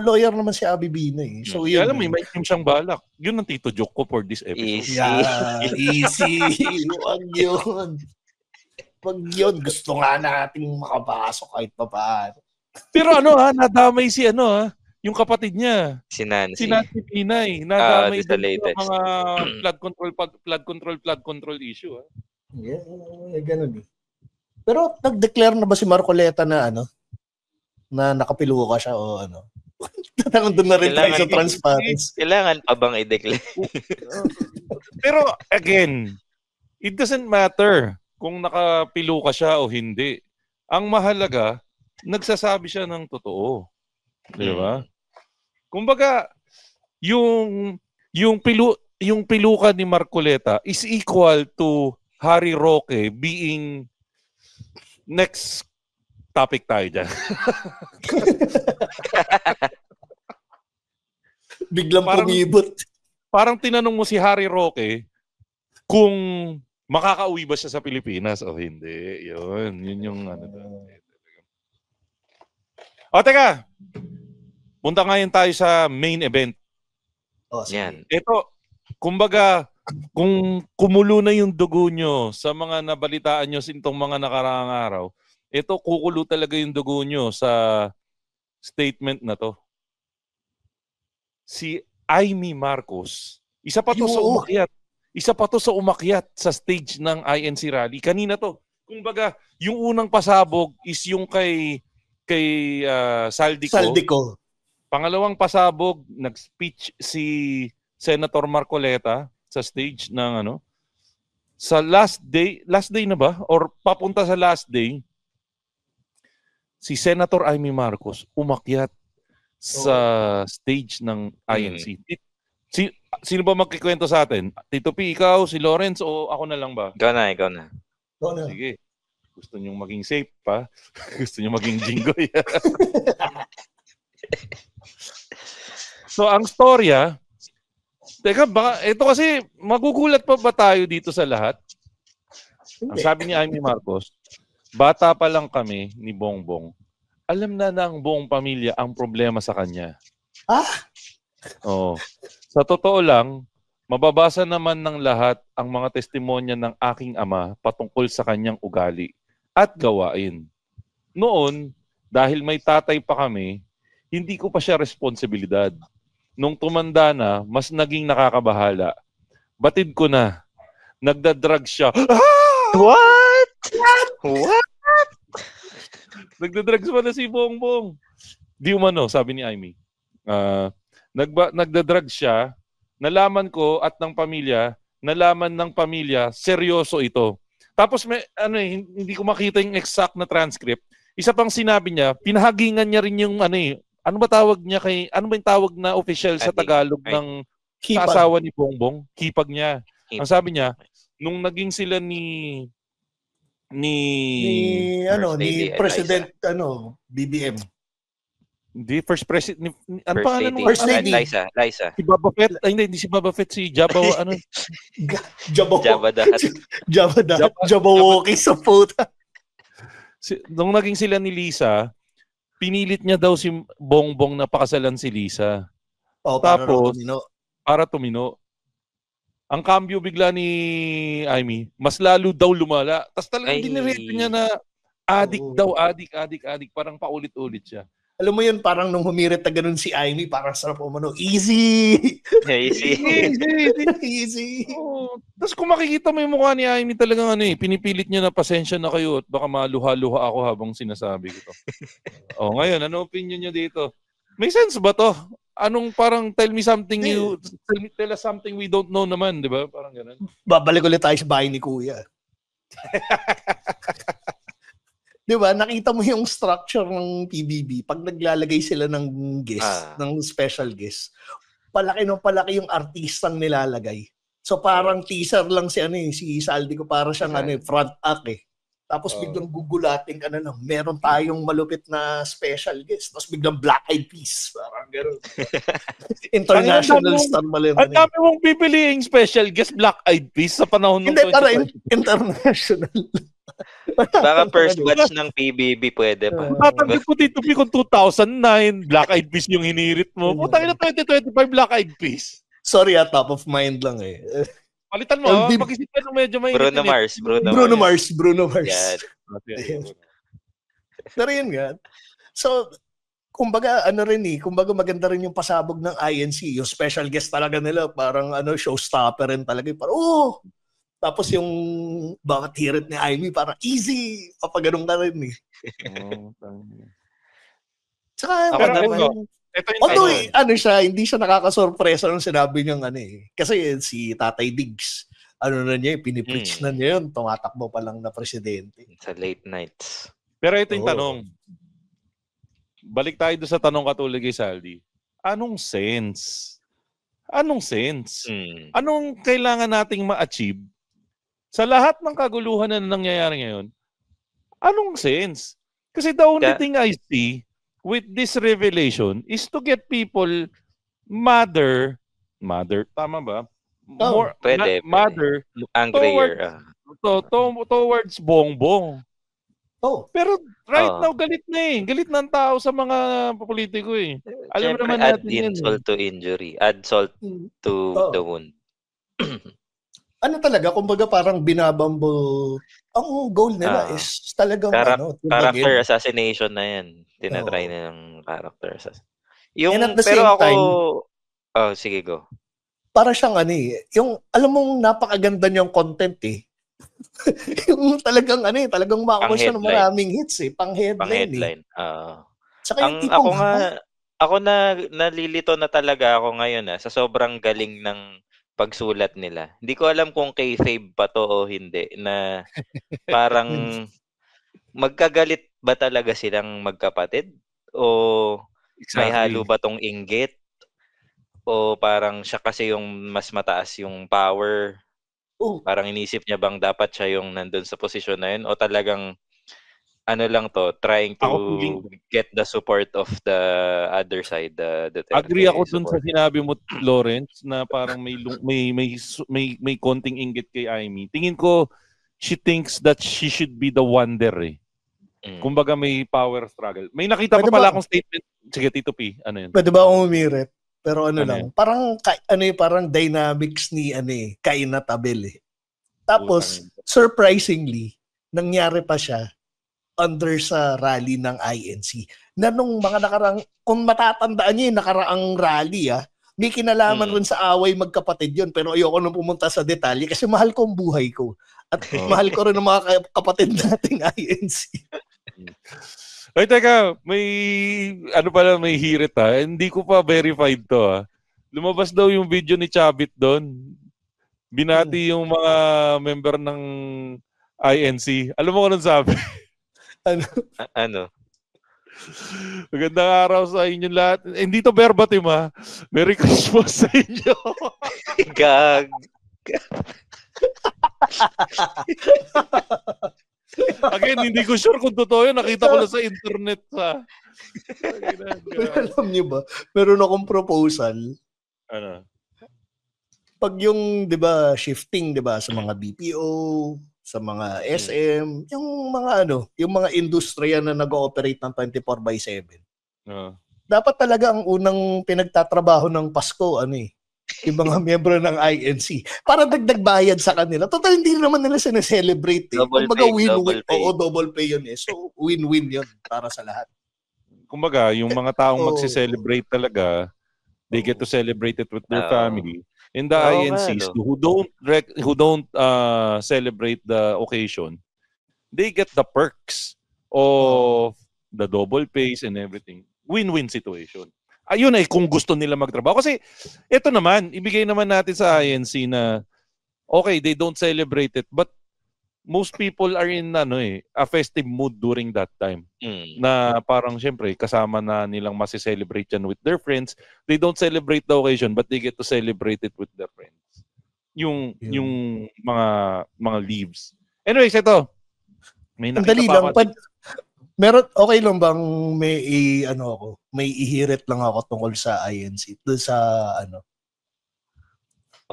lawyer naman si Abby Binay. So yun. Alam mo, may team siyang balak. Yun ang tito joke ko for this episode. Easy. Yeah, easy. Wag yun. Wag yun. Gusto nga nating makapasok kahit pa paano. Pero nadamay si yung kapatid niya. Si Nancy Binay. Nadamay sa mga flood control issue. Yeah, ganun eh. Pero nag-declare na ba si Marcoleta na na nakapiluka siya o doon na rin tayo sa transparency. Kailangan pa bang i-declare? Pero again, it doesn't matter kung nakapiluka siya o hindi. Ang mahalaga, nagsasabi siya ng totoo. Di ba? Kumbaga, yung piluka ni Marcoleta is equal to Harry Roque being next topic tayo dyan. Biglang pumibot. Parang tinanong mo si Harry Roque kung makakauwi ba siya sa Pilipinas o hindi. Yun yung teka. Punta ngayon tayo sa main event. Yan. Ito, kumbaga, kung kumulo na yung dugo nyo sa mga nabalitaan nyo sintong mga nakaraang araw, ito kukulo talaga yung dugo nyo sa statement na to. Si Amy Marcos, isa pa to sa umakyat sa stage ng INC rally. Kanina to. Kumbaga, yung unang pasabog is yung kay Saldico. Pangalawang pasabog, nag-speech si Senator Marcoleta sa stage ng sa last day na ba? Or papunta sa last day, si Senator Amy Marcos umakyat sa stage ng INC. Sino ba magkikwento sa atin? Tito P, ikaw, si Lawrence, o ako na lang ba? Ikaw na. Sige. Gusto nyong maging safe pa? Gusto nyong maging jinggoy? So, ang storya, teka, baka, ito kasi, magugulat pa ba tayo dito sa lahat? Ang sabi ni Amy Marcos, bata pa lang kami ni Bongbong, alam na ng buong pamilya ang problema sa kanya. Oo. Sa totoo lang, mababasa naman ng lahat ang mga testimonya ng aking ama patungkol sa kanyang ugali at gawain. Noon, dahil may tatay pa kami, hindi ko pa siya responsibilidad. Nung tumanda na, mas naging nakakabahala. Batid ko na, nagda-drugs siya. What? What? Nagda-drugs pa na si Bongbong. Di umano, sabi ni Amy. Nagda-drugs siya. Nalaman ko at ng pamilya, seryoso ito. Tapos may hindi ko makita yung exact na transcript. Isa pang sinabi niya, pinahagingan niya rin yung ano ba tawag niya ano ba yung tawag na official sa Tagalog ng asawa ni Bongbong? Kipag niya. Ang sabi niya, nung naging sila ni President BBM. Hindi, first president. Ano First pangalan lady. mo? First lady. Liza. Si Baba Fett. Ay, hindi si Baba Fett. Si Jabba, Jabberwocky sa puta. Nung naging sila ni Lisa, pinilit niya daw si Bongbong na pakasalan si Lisa. Tapos, para tumino. Ang cambio bigla ni Amy, mas lalo daw lumala. Tapos talagang dinireto niya na addict. Parang paulit-ulit siya. Alam mo yun, parang nung humirit na ganun si Amy, parang sarap umano, easy. Oh. Tapos kung makikita mo yung mukha ni Amy, talagang pinipilit niya na pasensya na kayo at baka maluha-luha ako habang sinasabi ko to. Ngayon, ano opinion niyo dito? May sense ba to? Anong parang tell us something we don't know naman, di ba? Parang ganun. Babalik ulit tayo sa bahay ni Kuya. Di ba? Nakita mo yung structure ng PBB pag naglalagay sila ng guest, ng special guest. Palaki yung artistang nilalagay. So parang teaser lang si Saldi ko, para siyang front act eh. Tapos biglang gugulating ka na lang, meron tayong malupit na special guest. Tapos biglang Black Eyed Peas. Parang gano'n. International star mali. Ang dami mong pipiliing special guest Black Eyed Peas sa panahon ng 2020. Hindi, para international. Baka first batch ng PBB pwede pa. Tatanggap ko dito kung 2009, Black Eyed Peas yung hinirit mo. Putang ina 2025 Black Eyed Peas. Sorry, top of mind lang eh. Palitan mo, mag-isip ka ng medyo may Bruno Mars. Yes. Pero yun nga. So, kumbaga maganda rin yung pasabog ng INC. Yung special guest talaga nila, parang showstopper rin talaga. Parang, tapos yung bakit hirit ni Amy, parang easy. Papaganong ka rin eh. Tsaka, although, hindi siya nakakasorpresa nung sinabi niyang Kasi si Tatay Diggs, pinipreach na niya yun, tumatakbo pa lang na presidente. Sa late nights. Pero ito yung tanong. Balik tayo doon sa tanong katulad kay Saldi. Anong sense? Anong kailangan nating ma-achieve sa lahat ng kaguluhan na nangyayari ngayon? Anong sense? Kasi the only thing I see with this revelation is to get people mother, tama ba? Pwede. Angrier. Towards Bongbong. Pero now, galit na eh. Galit na ang tao sa mga politiko eh. Alam mo naman natin yan. Add insult to injury. Add salt to the wound. Talaga, kumbaga parang binabambo. Ang goal nila is talagang character assassination na yan. Tinatry nilang character assassination. And at the same time, sige, go. Para siyang yung alam mong napakaganda niyang content eh. Yung talagang makakuha siya ng maraming hits eh, pang-headline. Saka yung tipong ako nalilito na talaga ako ngayon sa sobrang galing ng pagsulat nila. Hindi ko alam kung kayfabe pa to o hindi, na parang magkagalit ba talaga silang magkapatid? O may halo ba tong inggit? O parang siya kasi yung mas mataas yung power? Parang inisip niya bang dapat siya yung nandun sa posisyon na yun? O talagang lang to, trying to get the support of the other side, the agree ako dun sa sinabi mo, Lawrence, na parang may konting inggit kay Amy. Tingin ko, she thinks that she should be the wonder eh. Kumbaga may power struggle. May nakita pa pala akong statement. Sige, Tito P, ano yun? Pwede ba akong umirit? Pero Ano lang, parang dynamics ni Kaina Tabel eh. Tapos, surprisingly, nangyari pa siya under sa rally ng INC. Na nung mga kung matatandaan niyo yung nakaraang rally may kinalaman rin sa away magkapatid yun, pero ayoko nang pumunta sa detalye kasi mahal ko ang buhay ko. At mahal ko rin ang mga kapatid nating INC. Ay, teka, may hirit Hindi ko pa verified to Lumabas daw yung video ni Chabit doon. Binati yung mga member ng INC. Alam mo kung anong sabi? Ano? Magandang araw sa inyo lahat. Hindi to verbatim Merry Christmas sa inyo. Gag. Again, hindi ko sure kung totoo yun. Nakita ko lang sa internet Alam niyo ba, meron akong proposal. Ano? Pag yung, 'di ba, shifting, 'di ba, sa mga BPO, sa mga SM, yung mga industriya na nag-ooperate ng 24/7. Dapat talaga ang unang pinagtatrabaho ng Pasko, yung mga miyembro ng INC. Para dagdag bayad sa kanila. Total, hindi naman nila sineselebrate Kumbaga, win-win. Oo, double pay yun So, win-win yun para sa lahat. Kumbaga, yung mga taong magse-celebrate talaga, they get to celebrate it with their family. And the INCs who don't celebrate the occasion, they get the perks of the double pays and everything. Win-win situation. Ayun kung gusto nila magtrabaho. Kasi ito naman, ibigay naman natin sa INC na okay, they don't celebrate it, but most people are in a festive mood during that time. Na parang syempre kasama na nilang masi-celebrate yan with their friends. They don't celebrate the occasion but they get to celebrate it with their friends. Yung mga leaves. Anyways, ito. May nakita lang. Meron, okay lang bang may ihirit lang ako tungkol sa INC? Doon sa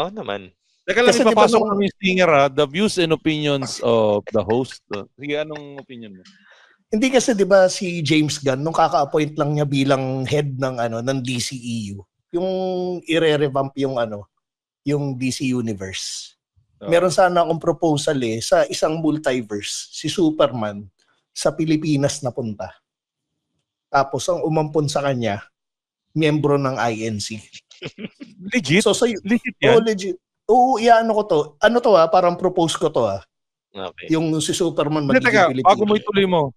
Oo naman. Teka lang, ipapasok ng stinger The views and opinions of the host. Sige, anong opinion mo? Hindi kasi 'di ba si James Gunn nung kaka-appoint lang niya bilang head ng DCEU, yung ire-revamp yung DC Universe. Meron sana akong proposal sa isang multiverse, si Superman sa Pilipinas napunta. Tapos ang umampon sa kanya, miyembro ng INC. Legit? So, legit yan? Legit. Oo, ko to. Ano to parang propose ko to Okay. Yung si Superman magiging Pilipinas. Bago mo ituloy mo.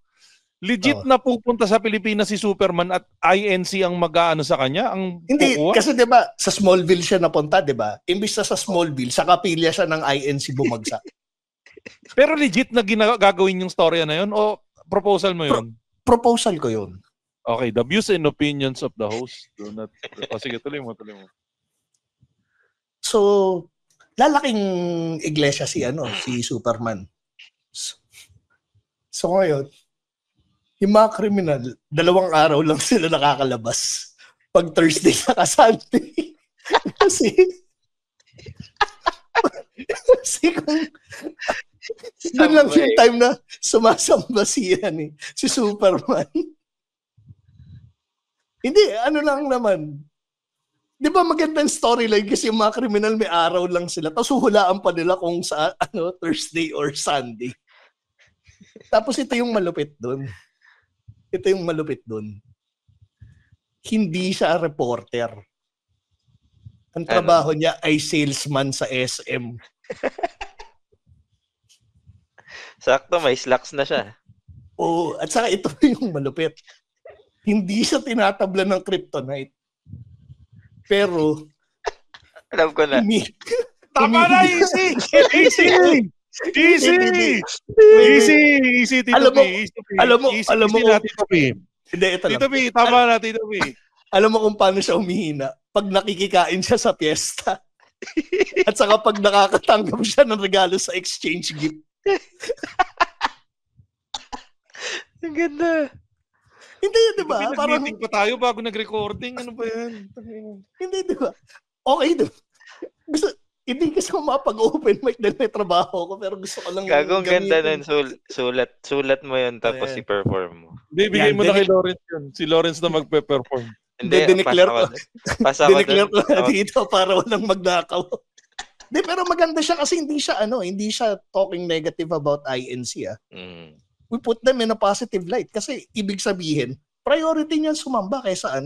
Legit na pupunta sa Pilipinas si Superman at INC ang mag-aano sa kanya? Hindi, kasi 'di ba sa Smallville siya napunta, 'di ba? Imbis na sa Smallville, sa kapilya siya ng INC bumagsak. Pero legit na gagawin yung storya na yun o proposal mo yun? Proposal ko yun. Okay, the views and opinions of the host do not... sige, tuloy mo. So, lalaking iglesia si Superman. So ngayon, yung mga kriminal, 2 araw lang sila nakakalabas. Pag Thursday saka Sunday. kasi kung doon lang yung time na sumasamba si Superman. Hindi, lang naman. Di ba magandang storyline kasi yung mga kriminal may araw lang sila. Tapos huhulaan pa nila kung sa Thursday or Sunday. Tapos ito yung malupit doon. Hindi siya reporter. Ang trabaho niya ay salesman sa SM. Sakto, may slacks na siya. Oo, at saka ito yung malupit. Hindi siya tinatabla ng kryptonite. Pero, alam ko na. Tama na, easy! Easy, Tito P. Alam mo, Tito P. Hindi, ito lang. Tito P, tama na, Tito P. Alam mo kung paano siya umihina? Pag nakikikain siya sa piyesta. At saka pag nakakatanggap siya ng regalo sa exchange gift. Ang ganda. Hindi yun, di ba? Parang meeting pa tayo bago nag-recording. Ano ba yan? Hindi, di ba? Okay, di ba? Hindi kasi ako mapag-open mic dahil may trabaho ko, pero gusto ko lang gagawin ganda nun. Sulat mo yun tapos i-perform mo. Hindi, bigay mo na kay Lawrence yun. Si Lawrence na magpe-perform. Hindi, dineclare ko. Pasa ko Dineclare ko na doon. dito para walang magnakaw. Di, pero maganda siya kasi hindi siya talking negative about INC. We put them in a positive light kasi ibig sabihin, priority niya sumamba kaysa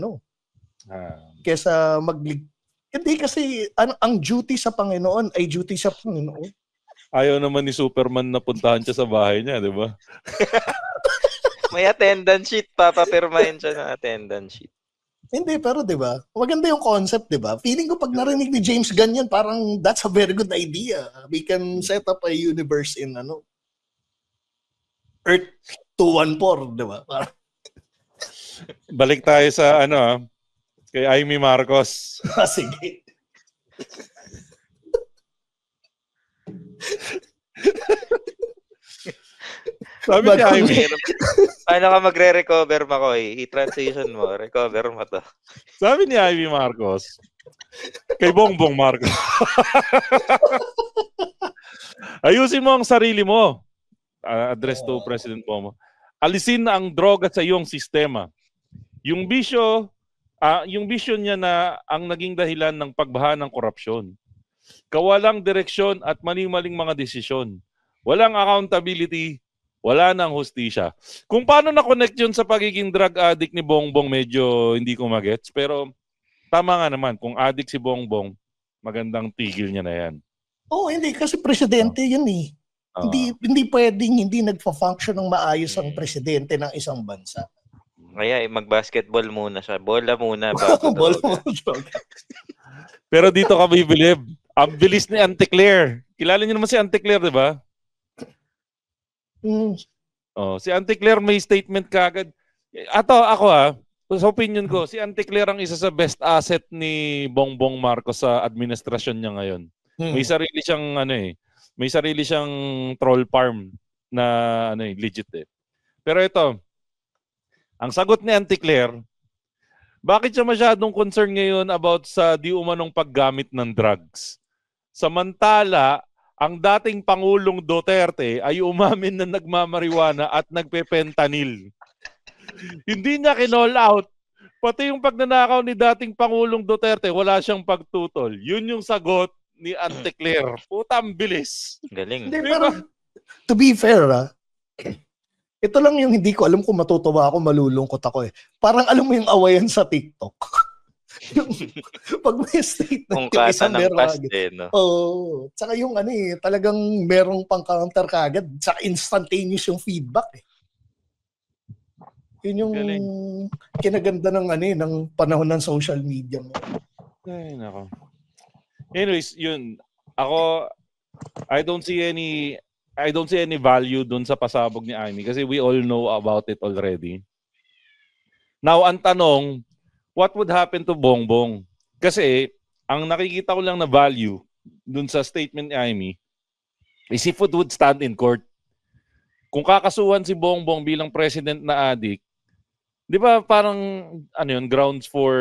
hindi kasi ang duty sa Panginoon ay duty sa Panginoon. Ayaw naman ni Superman na puntahan siya sa bahay niya, di ba? May attendance sheet, papapirmahin siya ng attendance sheet. Hindi, pero di ba? Maganda yung concept, di ba? Feeling ko pag narinig ni James Gunn yan, parang that's a very good idea. We can set up a universe in Earth 214, di ba? Balik tayo sa kay Amy Marcos. Sige. Sabi ni Amy, Paano ka magre-recover, Makoy? I-transition mo. Recover mo to. sabi ni Amy Marcos, kay Bongbong Marcos, ayusin mo ang sarili mo. Address to President Bongbong. Alisin ang droga sa iyong sistema. Yung bisyo niya na ang naging dahilan ng pagbaha ng korupsyon. Kawalang direksyon at maling-maling mga desisyon. Walang accountability, wala nang hustisya. Kung paano na-connect yun sa pagiging drug addict ni Bongbong, medyo hindi ko magets. Pero tama nga naman, kung addict si Bongbong, magandang tigil niya na yan. Hindi kasi presidente yun eh. Hindi pwedeng hindi nagfa-function ng maayos ang presidente ng isang bansa. Kaya mag-basketball muna siya. Bola muna. Pero dito ka bibilib. Ang bilis ni Auntie Claire. Kilala niyo naman si Auntie Claire, di ba? Si Auntie Claire may statement kagad. Ako sa opinion ko, si Auntie Claire ang isa sa best asset ni Bongbong Marcos sa administrasyon niya ngayon. May sarili siyang may sarili siyang troll farm na legit eh. Pero ito, ang sagot ni Auntie Claire, bakit siya masyadong concern ngayon about sa di umanong paggamit ng drugs? Samantala, ang dating Pangulong Duterte ay umamin na nagmamariwana at nagpe-fentanyl. Hindi niya kinall out. Pati yung pagnanakaw ni dating Pangulong Duterte, wala siyang pagtutol. Yun yung sagot ni Auntie Claire. Puta, ang bilis. Galing. Hindi, pero to be fair, ito lang yung hindi ko alam kung matutuwa ako, malulungkot ako eh. Parang alam mo yung awayan sa TikTok. Yung, pag may statement, kung kasa ng past no? Tsaka yung talagang merong pang-counter kagad. Tsaka instantaneous yung feedback eh. Yun yung kinaganda ng panahon ng social media mo. Ay, nako. Anyways, yun. Ako, I don't see any value dun sa pasabog ni Amy kasi we all know about it already. Now, ang tanong, what would happen to Bongbong? Kasi, ang nakikita ko lang na value dun sa statement ni Amy is if it would stand in court. Kung kakasuhan si Bongbong bilang president na addict, di ba parang, grounds for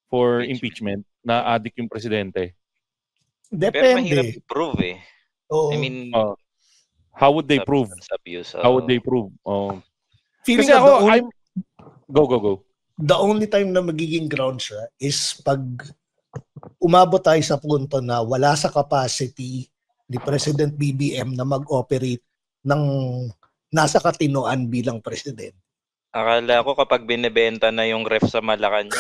for impeachment na addict yung presidente? Depende. Pero mahirap i-prove eh. Oo. I mean, how would they prove? Abuse, How would they prove? Feeling kasi ako, Go. The only time na magiging ground siya is pag umabot tayo sa punto na wala sa capacity ni President BBM na mag-operate ng nasa katinoan bilang president. Akala ko kapag binebenta na yung ref sa Malacanang,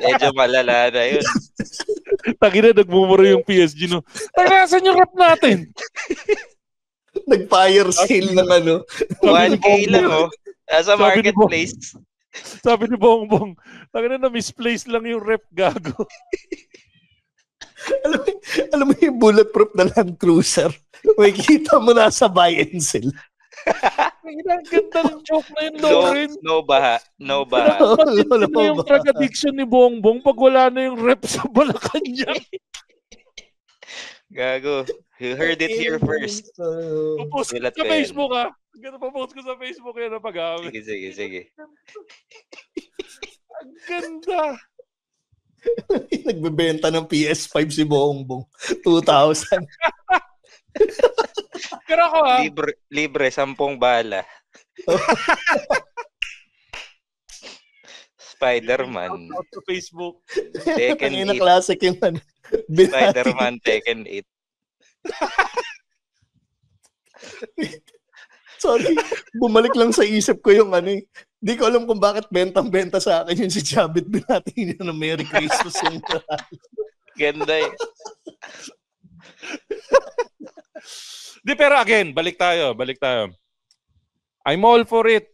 medyo malala na yun. Tangina, nagmumuro yung PSG, no? Tagasan yung rep natin! Nag-fire sale ng 1K lang, as a marketplace. Sabi ni Bongbong, tangina na misplaced lang yung rep, gago. alam mo yung bulletproof na Land Cruiser? May kita mo na sa buy and sell. Ang ganda ng joke na yun, Lauren. No baha. Matindi na yung drug addiction ni Bongbong pag wala na yung rep sa Malacanang. Gago. You heard it here first. Papost ko sa Facebook, ha? Papost ko sa Facebook yan na pag-aawit. Sige. Ang ganda. Nagbebenta ng PS5 si Bongbong. 2,000. Pero ako, Libre 10 bala. Spider-Man. Out sa Facebook. Tekken Ang ina 8. classic yung Spider-Man, Tekken 8. Sorry, bumalik lang sa isip ko yung Di ko alam kung bakit bentang-benta sa akin yung si Chabit Binati niya ng Merry Christmas yung Ganda eh. Di, pero again, balik tayo. I'm all for it.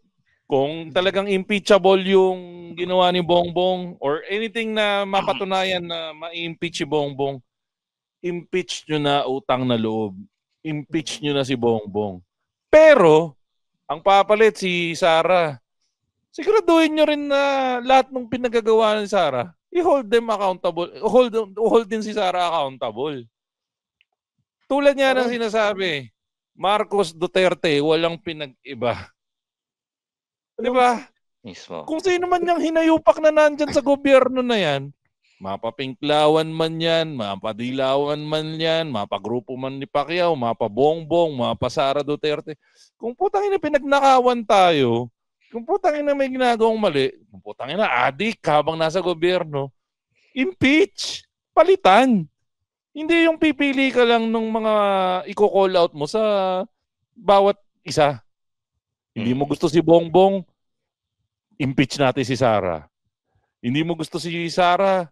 Kung talagang impeachable yung ginawa ni Bongbong or anything na mapatunayan na ma-impeach si Bongbong, impeach nyo na utang na loob. Impeach nyo na si Bongbong. Pero, ang papalit si Sara, siguraduhin nyo rin na lahat ng pinagagawa ni Sara, i-hold them accountable. Hold din si Sara accountable. Tulad niya ng sinasabi, Marcos Duterte, walang pinag-iba. Di ba? Mismo. Kung sino man yung hinayupak na nandyan sa gobyerno na yan, mapapinklawan man yan, mapadilawan man yan, mapagrupo man ni Pacquiao, mapabongbong, mapasara Duterte. Kung putang ina pinagnakawan tayo, kung putang ina may ginagawang mali, kung putang ina adik habang nasa gobyerno, impeach, palitan. Hindi yung pipili ka lang ng mga i-call out mo sa bawat isa. Hindi mo gusto si Bongbong, impeach natin si Sara. Hindi mo gusto si Sara,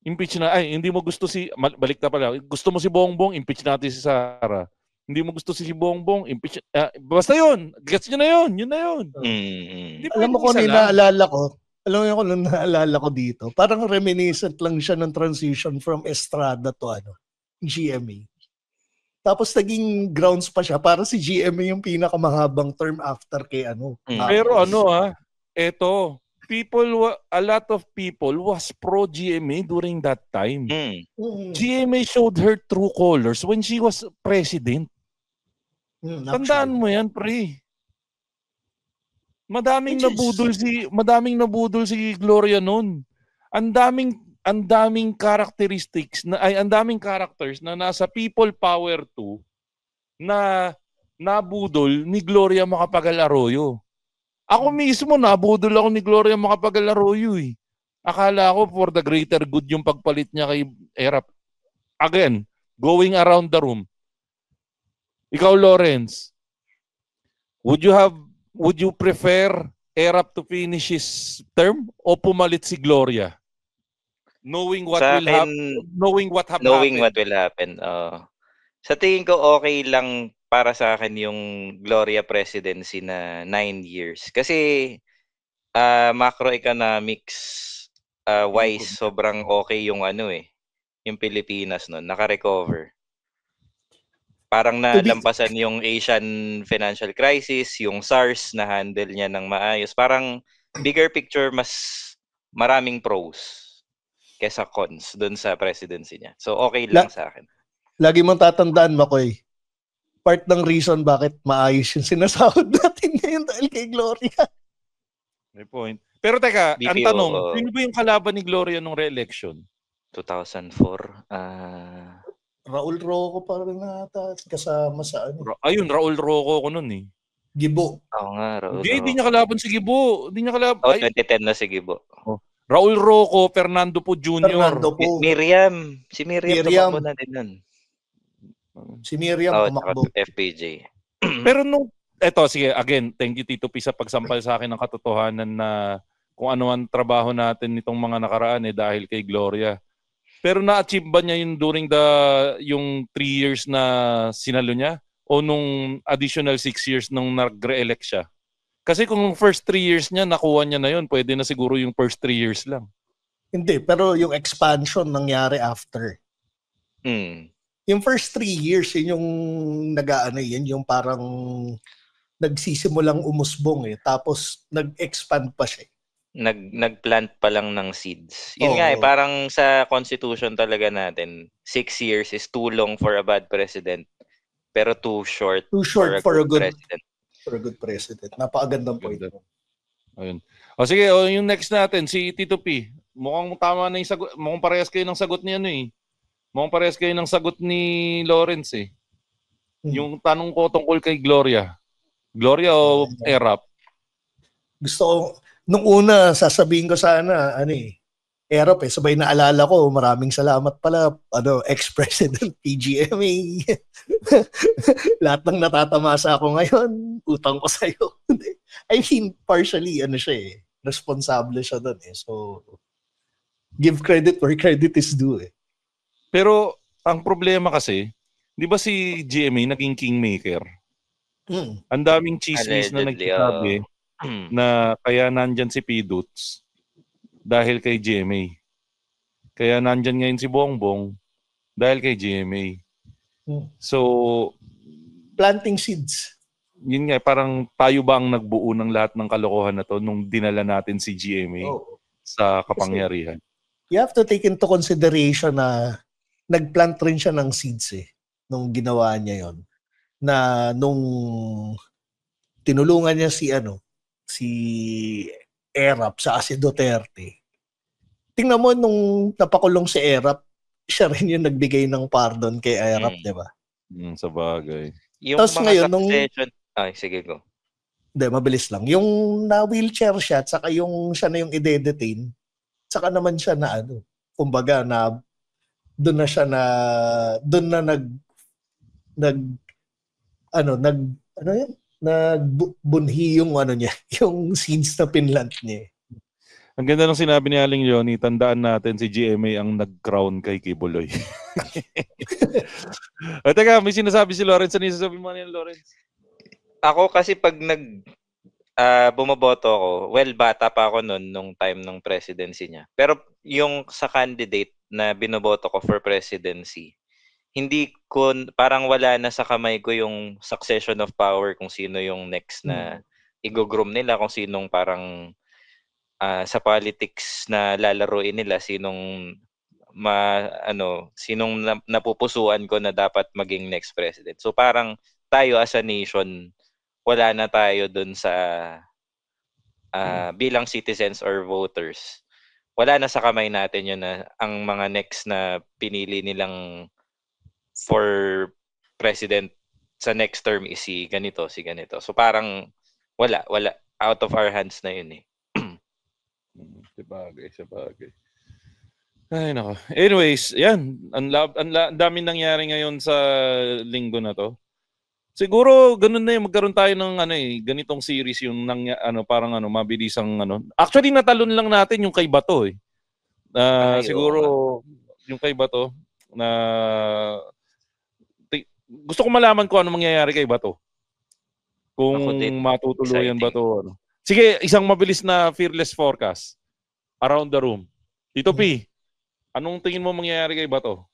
impeach na, hindi mo gusto balik na pala, gusto mo si Bongbong, impeach natin si Sara. Hindi mo gusto si Bongbong, impeach, basta yun, gets nyo na yun na yun. Alam mo kung naalala ko dito, parang reminiscent lang siya ng transition from Estrada to GMA. Tapos naging grounds pa siya para si GMA yung pinakamahabang term after kay Pero eto, a lot of people was pro GMA during that time. GMA showed her true colors when she was president. Tandaan mo yan, pre. Madaming nabudol si Gloria noon. Ang daming characteristics ang daming characters na nasa People Power 2 na nabudol ni Gloria Macapagal-Arroyo. Ako mismo nabudol ako ni Gloria Macapagal-Arroyo eh. Akala ko for the greater good yung pagpalit niya kay Erap. Again, going around the room. Ikaw, Lawrence, would you prefer Erap to finish his term o pumalit si Gloria? Knowing what will happen. Sa tingin ko okay lang para sa akin yung Gloria presidency na 9 years. Kasi macroeconomics wise sobrang okay yung yung Pilipinas noon, naka-recover. Parang nalampasan yung Asian financial crisis, yung SARS na handle niya ng maayos. Parang bigger picture, mas maraming pros kesa cons doon sa presidency niya. So okay lang sa akin. Lagi mong tatandaan, Makoy, part ng reason bakit maayos yung sinasahod natin ngayon dahil kay Gloria. May point. Pero teka, BPO, ang tanong, sino ba yung kalaban ni Gloria nung re-election? 2004. Raul Roco pa rin nata kasama sa Ayun, Raul Roco ko nun eh. Gibo. Oo nga, Raul Roco. Hindi niya kalaban si Gibo. 2010 na si Gibo. Raul Roco, Fernando Po Jr. Miriam. Si Miriam tumakbo na din nun. Si Miriam tumakbo. FPJ. Pero sige, again, thank you Tito P sa pagsampal sa akin ng katotohanan na kung ano ang trabaho natin nitong mga nakaraan dahil kay Gloria. Pero na-achieve ba niya yun during yung 3 years na sinalo niya? O nung additional 6 years nung nag-re-elect siya? Kasi kung first 3 years niya, nakuha niya na yun, pwede na siguro yung first 3 years lang. Hindi, pero yung expansion nangyari after. Yung first 3 years, yun yung yun yung parang nagsisimulang umusbong Tapos nag-expand pa siya. Nag-plant pa lang ng seeds. Yun nga parang sa constitution talaga natin, 6 years is too long for a bad president, pero too short for a good president. For a good president. Napakagandang point. Ayun. O sige, yung next natin, si Tito P. Mukhang tama na yung sagot. Mukhang parehas kayo ng sagot ni Mukhang parehas kayo ng sagot ni Lawrence Yung tanong ko tungkol kay Gloria. Gloria o Erap? Nung una, sasabihin ko sana, Erap sabay naalala ko, maraming salamat pala, ex-president PGMA. Lahat ng natatamasa ako ngayon, utang ko sa'yo. I mean, partially, siya responsable siya doon So, give credit where credit is due Pero, ang problema kasi, di ba si GMA naging kingmaker? Ang daming chismis na nagsasabi na kaya nandyan si Piduts dahil kay GMA. Kaya nandyan ngayon si Bongbong dahil kay GMA. So, planting seeds. Yun nga, parang tayo ba ang nagbuo ng lahat ng kalokohan na to nung dinala natin si GMA sa kapangyarihan? Kasi you have to take into consideration na nagplant rin siya ng seeds nung ginawa niya yon. Na nung tinulungan niya si Erap sa si Duterte. Tingnan mo nung napakulong si Erap, siya rin yung nagbigay ng pardon kay Erap, di ba? Sa bagay. Yung tapos mga ngayon, succession... Ay, sige, go. Hindi, mabilis lang. Yung na-wheelchair siya, at saka yung siya na yung ide-detain, saka naman siya na kumbaga na doon na nagbunhi yung niya, yung seeds na pinlant niya. Ang ganda ng sinabi ni Aling Leonie, tandaan natin si GMA ang nag-crown kay Kibuloy. Teka, may sinasabi si Lawrence. Ano yung sasabi mo niya, Lawrence? Ako kasi pag bumaboto ako, bata pa ako nung time ng presidency niya. Pero yung sa candidate na binoboto ko for presidency, hindi ko, parang wala na sa kamay ko yung succession of power kung sino yung next na i-groom nila, kung sinong parang sa politics na lalaruin nila, sinong napupusuan ko na dapat maging next president. So parang tayo as a nation, wala na tayo dun sa bilang citizens or voters. Wala na sa kamay natin yun na ang mga next na pinili nilang for president sa next term is si ganito. So parang wala. Out of our hands na yun Sabagay. Ay, nako. Anyways, yan. Ang dami nangyari ngayon sa linggo na to. Siguro, ganun na yung magkaroon tayo ng ganitong series yung parang mabilisang Actually, natalon lang natin yung kay Bato siguro, yung kay Bato na gusto ko malaman kung ano mangyayari kay Bato. Kung matutuluyan ba to Sige, isang mabilis na fearless forecast. Around the room. Tito P, anong tingin mo mangyayari kay Bato?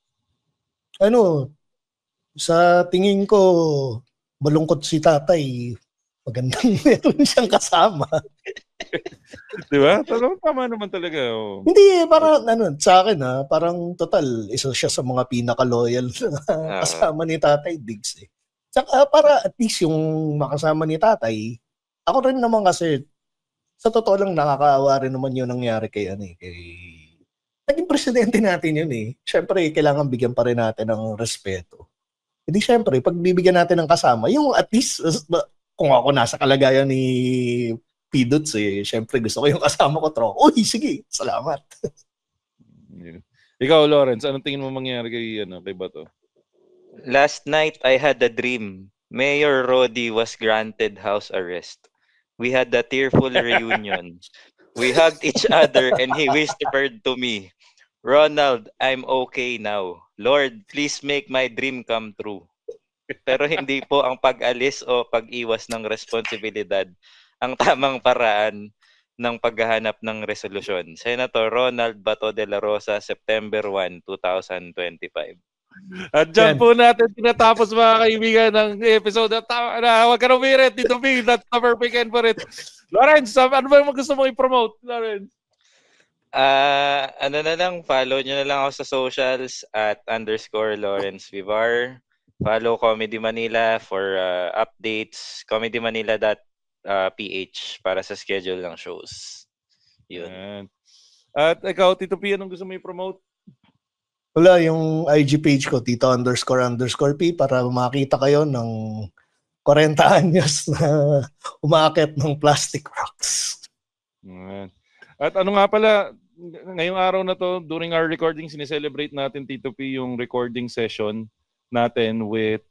Sa tingin ko, malungkot si tatay. Magandang meron siyang kasama. Di ba? Tama naman talaga. Hindi, parang sa akin parang total, isa siya sa mga pinaka-loyal na kasama ni Tatay Diggs Tsaka para at least yung makasama ni tatay, ako rin naman kasi, sa totoo lang nakakaawa rin naman yung nangyari kay naging presidente natin yun Siyempre, kailangan bigyan pa rin natin ng respeto. Hindi siyempre, pag bibigyan natin ng kasama, yung at least, kung ako nasa kalagayan ni Pidots siyempre gusto ko yung kasama ko, Uy, sige, salamat. Ikaw, Lawrence, anong tingin mo mangyayari kay Bato? Last night, I had a dream. Mayor Rodi was granted house arrest. We had a tearful reunion. We hugged each other and he whispered to me, Ronald, I'm okay now. Lord, please make my dream come true. Pero hindi po ang pag-alis o pag-iwas ng responsibilidad ang tamang paraan ng paghahanap ng resolusyon. Senator Ronald Bato de la Rosa, September 1, 2025. At dyan po natin tinatapos mga kaibigan ng episode na huwag ka na umirit dito, P. That's the perfect end for it. Lawrence, ano ba yung gusto mong i-promote, Lawrence? Na lang, follow nyo na lang ako sa socials at _Lawrence Vivar. Follow Comedy Manila for updates. comedymanila.ph para sa schedule ng shows. Yun. At ikaw, Tito P, anong gusto mo i-promote? Wala, yung IG page ko, Tito__P, para makita kayo ng 40 anyos na umaakit ng plastic rocks. Ayan. At ano nga pala, ngayong araw na to, during our recording, sineselebrate natin, Tito P, yung recording session natin with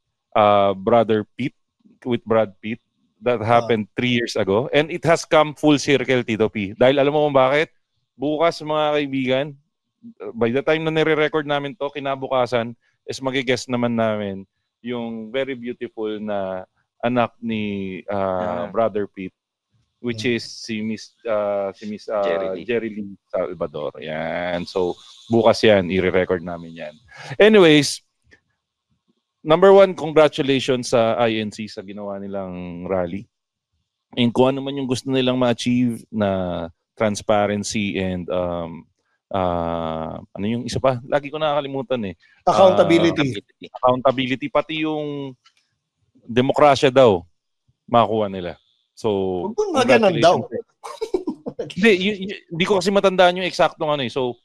Brother Pete, with Brad Pitt. That happened 3 years ago. And it has come full circle, Tito P. Dahil alam mo kung bakit? Bukas, mga kaibigan, by the time na nire-record namin to, kinabukasan, is magigest naman namin yung very beautiful na anak ni Brother Pete, which is si Miss Jerry Lee Salvador. Yan. So, bukas yan, i-record namin yan. Anyways, number 1, congratulations sa INC sa ginawa nilang rally. And kung ano man yung gusto nilang ma-achieve na transparency and ano yung isa pa? Lagi ko nakakalimutan eh. Accountability. Pati yung demokrasya daw makuha nila. So, ganun daw. Hindi ko kasi matandaan yung eksaktong ano eh. So,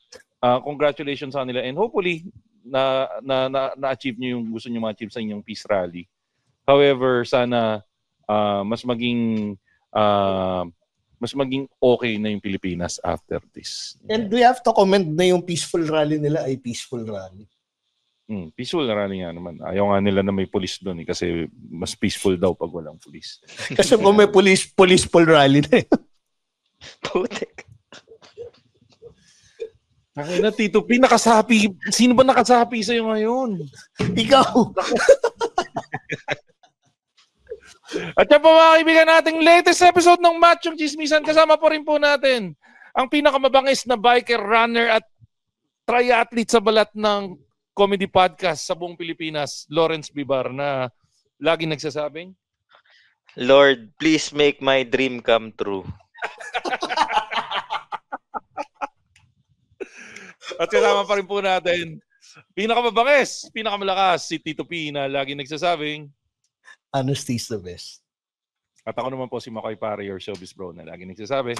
congratulations sa nila and hopefully na-achieve nyo yung gusto nyo ma-achieve sa inyong peace rally. However, sana mas maging okay na yung Pilipinas after this. And we have to commend na yung peaceful rally nila ay peaceful rally. Peaceful na rally nga naman. Ayaw nga nila na may police doon eh, kasi mas peaceful daw pag walang police. Kasi kung may police-full rally na yun. Putek. Ay na, Tito P, nakasapi. Sino ba nakasapi sa'yo ngayon? Ikaw. At yan po mga kaibigan nating latest episode ng Machong Chismisan. Kasama po rin po natin ang pinakamabangis na biker, runner at triathlete sa balat ng comedy podcast sa buong Pilipinas, Lawrence Bibar, na lagi nagsasabing, Lord, please make my dream come true. At kasama pa rin po natin pinakamabangis, pinakamalakas si Tito P na lagi nagsasabing, Honesty's the best. At ako naman po si Makoy Pare, your showbiz bro, na lagi nagsasabi,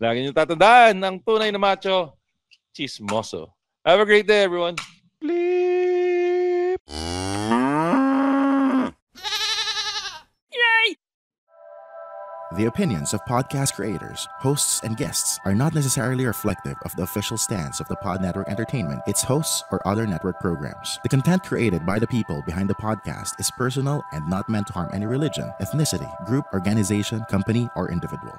lagi nyo tatandaan ng tunay na macho, chismoso. Have a great day, everyone. Bleep! Yay! The opinions of podcast creators, hosts, and guests are not necessarily reflective of the official stance of the Pod Network Entertainment, its hosts, or other network programs. The content created by the people behind the podcast is personal and not meant to harm any religion, ethnicity, group, organization, company, or individual.